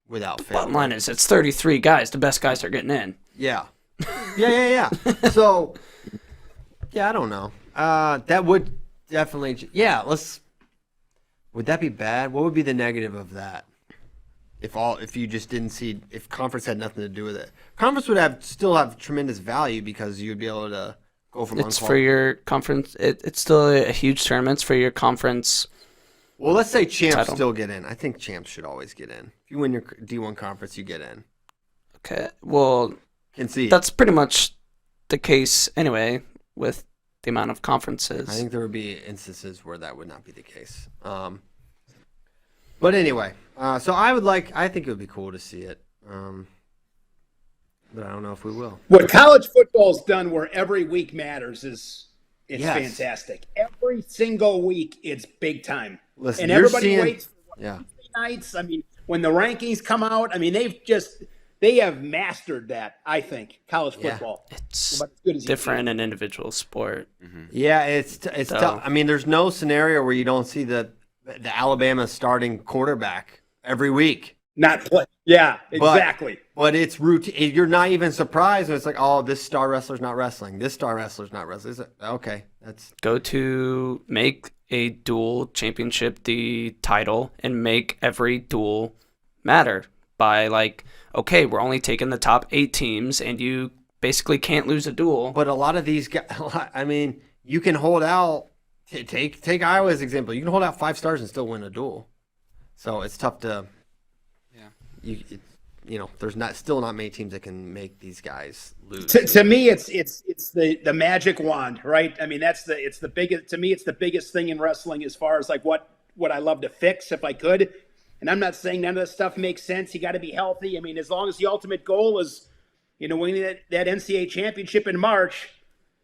A: without fail.
B: Bottom line is it's 33 guys. The best guys are getting in.
A: Yeah. Yeah. So, yeah, I don't know. That would definitely. Yeah, would that be bad? What would be the negative of that? If you just didn't see, if conference had nothing to do with it, conference would still have tremendous value because you'd be able to go from.
B: It's for your conference. It's still a huge tournament. It's for your conference.
A: Well, let's say champs
B: title.
A: still get in. I think champs should always get in. If you win your D1 conference, you get in.
B: Okay. Well,
A: Can see.
B: that's pretty much the case anyway with the amount of conferences.
A: I think there would be instances where that would not be the case. But anyway, so I think it would be cool to see it. but I don't know if we will.
C: What college football's done, where every week matters, it's
A: Yes.
C: fantastic. Every single week, it's big time.
A: Listen,
C: and
A: you're
C: everybody
A: seeing-
C: waits for Wednesday nights. I mean, when the rankings come out, I mean, they have mastered that. I think college football.
B: It's
C: About as good as you
B: different in individual sport.
A: Yeah, it's tough. I mean, there's no scenario where you don't see the Alabama starting quarterback every week.
C: Not play. Yeah, exactly.
A: But it's routine. You're not even surprised when it's like, oh, this star wrestler's not wrestling. This star wrestler's not wrestling. Is it? Okay, that's
B: Go to make a dual championship the title and make every duel matter by like, okay, we're only taking the top 8 teams and you basically can't lose a duel.
A: But a lot of these guys, I mean, you can hold out. Take Iowa as an example. You can hold out 5 stars and still win a duel. So it's tough to. Yeah. There's still not many teams that can make these guys lose.
C: To me, it's the magic wand, right? I mean, it's the biggest. To me, it's the biggest thing in wrestling as far as like what I love to fix if I could. And I'm not saying none of this stuff makes sense. You got to be healthy. I mean, as long as the ultimate goal is, winning that NCAA championship in March,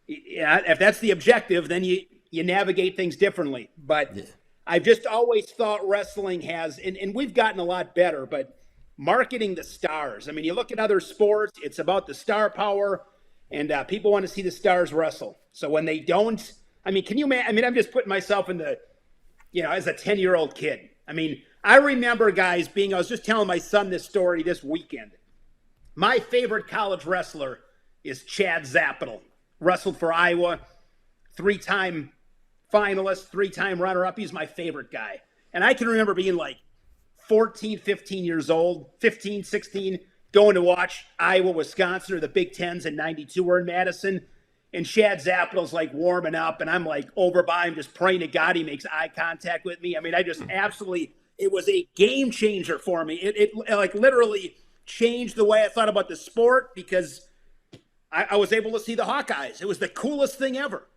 C: if that's the objective, then you navigate things differently. But I've just always thought wrestling has, and we've gotten a lot better, but marketing the stars. I mean, you look at other sports, it's about the star power, and people want to see the stars wrestle. So when they don't, I mean, can you imagine? I mean, I'm just putting myself in the, as a 10-year-old kid. I mean, I remember guys I was just telling my son this story this weekend. My favorite college wrestler is Chad Zappital. Wrestled for Iowa, 3-time finalist, 3-time runner-up. He's my favorite guy. And I can remember being like 14, 15 years old, 15, 16, going to watch Iowa, Wisconsin, or the Big Tens in 92 were in Madison. And Chad Zappital's like warming up, and I'm like over by him just praying to God he makes eye contact with me. I mean, I just absolutely, it was a game changer for me. It like literally changed the way I thought about the sport because I was able to see the Hawkeyes. It was the coolest thing ever.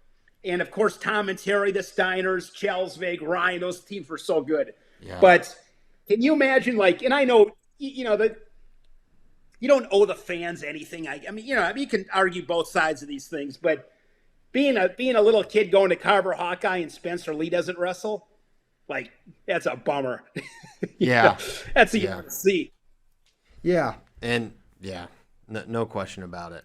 C: And of course, Tom and Terry, the Steiners, Chelsvig, Ryan, those teams were so good. Yeah. But can you imagine, like, and I know, that you don't owe the fans anything. I mean, you can argue both sides of these things, but being a little kid going to Carver Hawkeye and Spencer Lee doesn't wrestle, like, that's a bummer.
A: Yeah.
C: That's a UNC.
A: Yeah. And no question about it.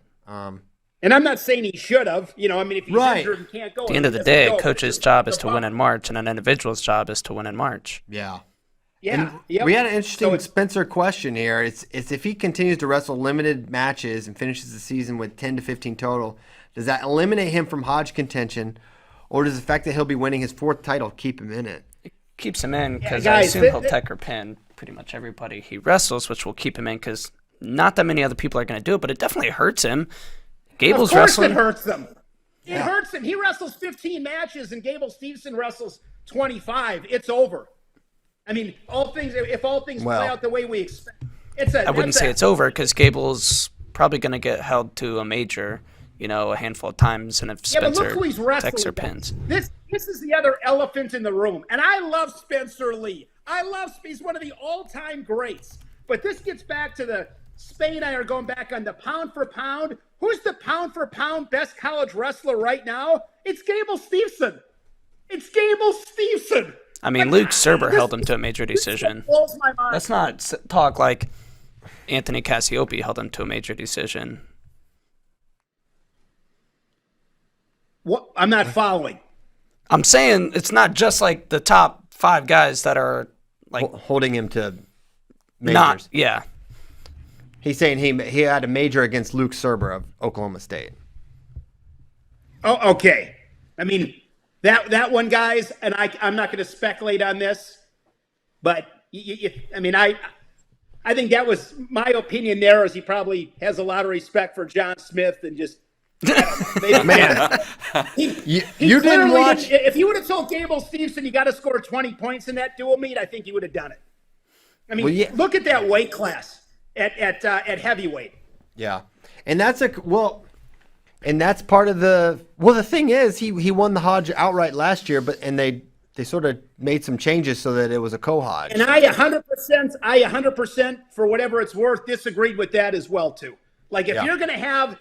C: And I'm not saying he should have. I mean, if he's injured and can't go.
B: At the end of the day, a coach's job is to win in March, and an individual's job is to win in March.
A: Yeah.
C: Yeah.
A: We had an interesting Spencer question here. It's if he continues to wrestle limited matches and finishes the season with 10 to 15 total, does that eliminate him from Hodge contention, or does the fact that he'll be winning his 4th title keep him in it?
B: It keeps him in because I assume he'll tech or pin pretty much everybody he wrestles, which will keep him in because not that many other people are going to do it, but it definitely hurts him. Gable's wrestling.
C: Of course it hurts him. It hurts him. He wrestles 15 matches and Gable Stevenson wrestles 25. It's over. I mean, if all things play out the way we expect, I
B: wouldn't say it's over because Gable's probably going to get held to a major, a handful of times, and if Spencer techs or pins.
C: This is the other elephant in the room, and I love Spencer Lee. He's one of the all-time greats. But this gets back to the Spain and I are going back on the pound for pound. Who's the pound for pound best college wrestler right now? It's Gable Stevenson.
B: I mean, Luke Serber held him to a major decision.
C: Blows my mind.
B: Let's not talk like Anthony Cassiope held him to a major decision.
C: What? I'm not following.
B: I'm saying it's not just like the top 5 guys that are like
A: holding him to majors. He's saying he had a major against Luke Serber of Oklahoma State.
C: Oh, okay. I mean, that one, guys, and I'm not going to speculate on this, but I think that was my opinion there, as he probably has a lot of respect for John Smith and just,
A: man, you didn't watch.
C: If you would have told Gable Stevenson you got to score 20 points in that dual meet, I think he would have done it. I mean, look at that weight class at heavyweight.
A: Yeah, and that's part of the. Well, the thing is, he won the Hodge outright last year, and they sort of made some changes so that it was a co-Hodge.
C: And I 100%, for whatever it's worth, disagreed with that as well too. Like if
A: Yeah.
C: you're going to have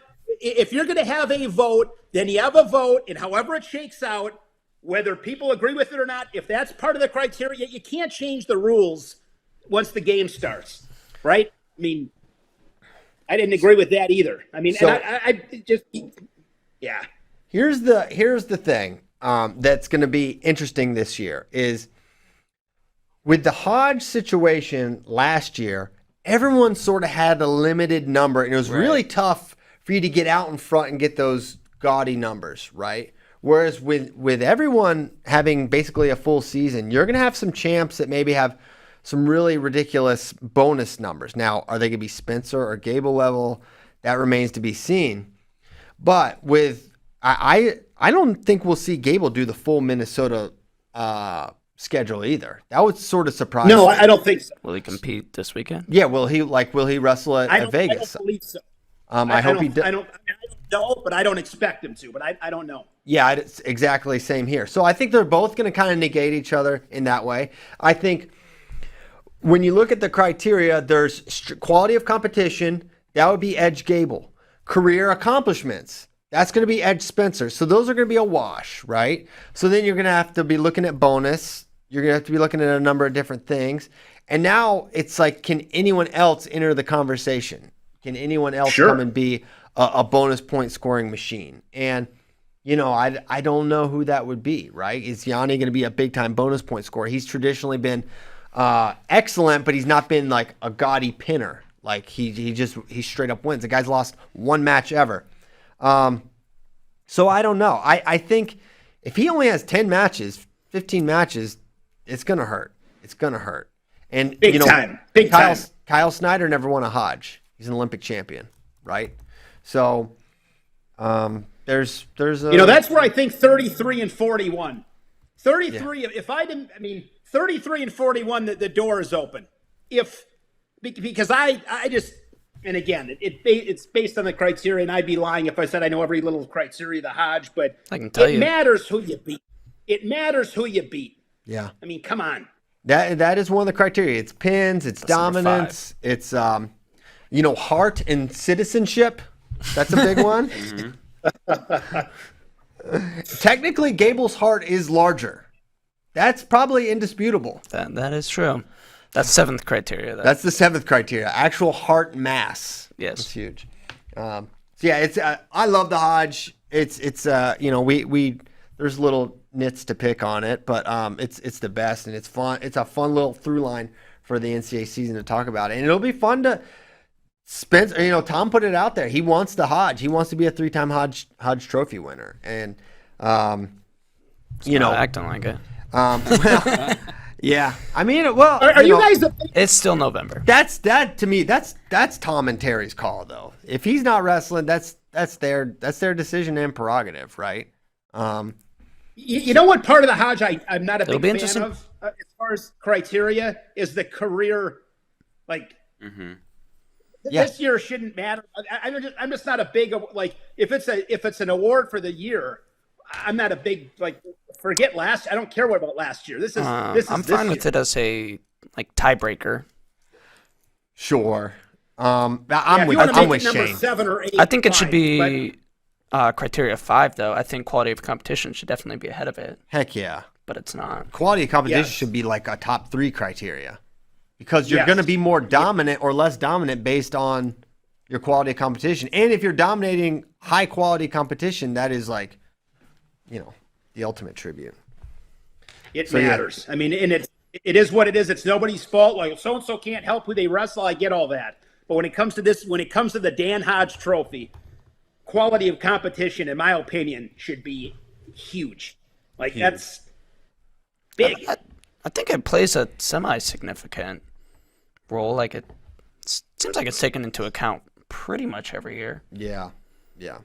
C: a vote, then you have a vote, and however it shakes out, whether people agree with it or not, if that's part of the criteria, you can't change the rules once the game starts, right? I mean, I didn't agree with that either. I mean,
A: So-
C: and I just, yeah.
A: Here's the thing that's going to be interesting this year is with the Hodge situation last year, everyone sort of had a limited number, and it was really tough for you to get out in front and get those gaudy numbers, right? Whereas with everyone having basically a full season, you're going to have some champs that maybe have some really ridiculous bonus numbers. Now, are they going to be Spencer or Gable level? That remains to be seen. But with I don't think we'll see Gable do the full Minnesota schedule either. That would sort of surprise
C: No,
A: me.
C: I don't think so.
B: Will he compete this weekend?
A: Yeah, will he wrestle at Vegas?
C: I don't believe so.
A: I hope he does.
C: I don't know, but I don't expect him to. But I don't know.
A: Yeah, it's exactly same here. So I think they're both going to kind of negate each other in that way. I think when you look at the criteria, there's quality of competition. That would be Edge Gable. Career accomplishments. That's going to be Edge Spencer. So those are going to be a wash, right? So then you're going to have to be looking at bonus. You're going to have to be looking at a number of different things. And now it's like, can anyone else enter the conversation? Can anyone else come and be a bonus point scoring machine? And, you know, I don't know who that would be, right? Is Yanni going to be a big-time bonus point scorer? He's traditionally been excellent, but he's not been like a gaudy pinner. Like he straight up wins. The guy's lost one match ever. So I don't know. I think if he only has 10 matches, 15 matches, it's going to hurt. It's going to hurt. And
C: Big
A: you know,
C: time.
A: Kyle Snyder never won a Hodge. He's an Olympic champion, right? So there's a,
C: You know, that's where I think 33 and 41. 33, if I didn't, I mean, 33 and 41, the door is open. Because I just, and again, it's based on the criteria, and I'd be lying if I said I know every little criteria of the Hodge, but
B: I can tell you.
C: It matters who you beat. It matters who you beat.
A: Yeah.
C: I mean, come on.
A: That is one of the criteria. It's pins, it's
B: number
A: dominance, it's you know, heart and citizenship. That's a big one. Technically, Gable's heart is larger. That's probably indisputable.
B: That is true. That's seventh criteria.
A: That's the seventh criteria. Actual heart mass.
B: Yes.
A: It's huge. So yeah, it's I love the Hodge. It's you know, we there's little nits to pick on it, but it's the best, and it's fun. It's a fun little through line for the NCAA season to talk about, and it'll be fun to Spencer. You know, Tom put it out there. He wants the Hodge. He wants to be a 3-time Hodge Trophy winner, and you know,
B: acting like it.
A: well, yeah. I mean, well,
C: Are you
A: know,
C: guys?
B: It's still November.
A: that to me, that's Tom and Terry's call, though. If he's not wrestling, that's their decision and prerogative, right?
C: You know what part of the Hodge I'm not a
B: It'll
C: big
B: be
C: fan
B: interesting.
C: of as far as criteria is the career, like.
A: Yeah.
C: This year shouldn't matter. I'm just not a big like if it's an award for the year. I'm not a big like forget last. I don't care what about last year. This is
B: I'm
C: this
B: fine
C: year.
B: with it as a like tiebreaker.
A: Sure.
C: Yeah,
A: I'm
C: if you
A: with
C: wanna make
A: with
C: it number
A: Shane.
C: 7 or 8.
B: I think it should
C: fine,
B: be criteria 5, though. I think quality of competition should definitely be ahead of it,
A: Heck yeah.
B: but it's not.
A: Quality of competition
C: Yes.
A: should be like a top 3 criteria because you're
C: Yes.
A: going to be more dominant or less dominant based on your quality of competition. And if you're dominating high quality competition, that is like, you know, the ultimate tribute.
C: It
A: yeah.
C: matters. I mean, and it is what it is. It's nobody's fault. Like so and so can't help who they wrestle. I get all that. But when it comes to this, when it comes to the Dan Hodge Trophy, quality of competition, in my opinion, should be huge. Like that's big.
B: I think it plays a semi-significant role. Like it seems like it's taken into account pretty much every year.
A: Yeah. Yeah.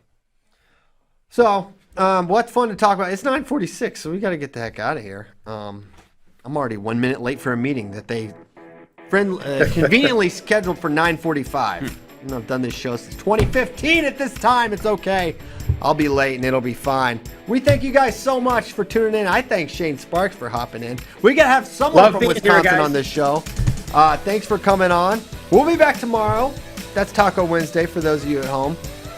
A: So, what's fun to talk about? It's 9:46, so we got to get the heck out of here. I'm already 1 minute late for a meeting that they conveniently scheduled for 9:45. I've done this show since 2015 at this time. It's okay. I'll be late and it'll be fine. We thank you guys so much for tuning in. I thank Shane Sparks for hopping in. We got to have someone
C: Love
A: from
C: being here,
A: Wisconsin
C: guys.
A: on this show. Thanks for coming on. We'll be back tomorrow. That's Taco Wednesday for those of you at home.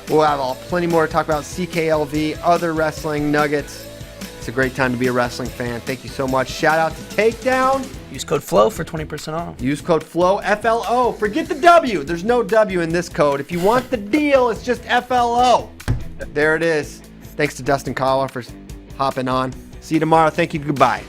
A: We'll have plenty more to talk about CKLV, other wrestling nuggets. It's a great time to be a wrestling fan. Thank you so much. Shout out to Takedown.
B: Use code FLOW for 20% off.
A: Use code FLOW, FLO. Forget the W. There's no W in this code. If you want the deal, it's just FLO. There it is. Thanks to Dustin Kawa for hopping on. See you tomorrow. Thank you. Goodbye.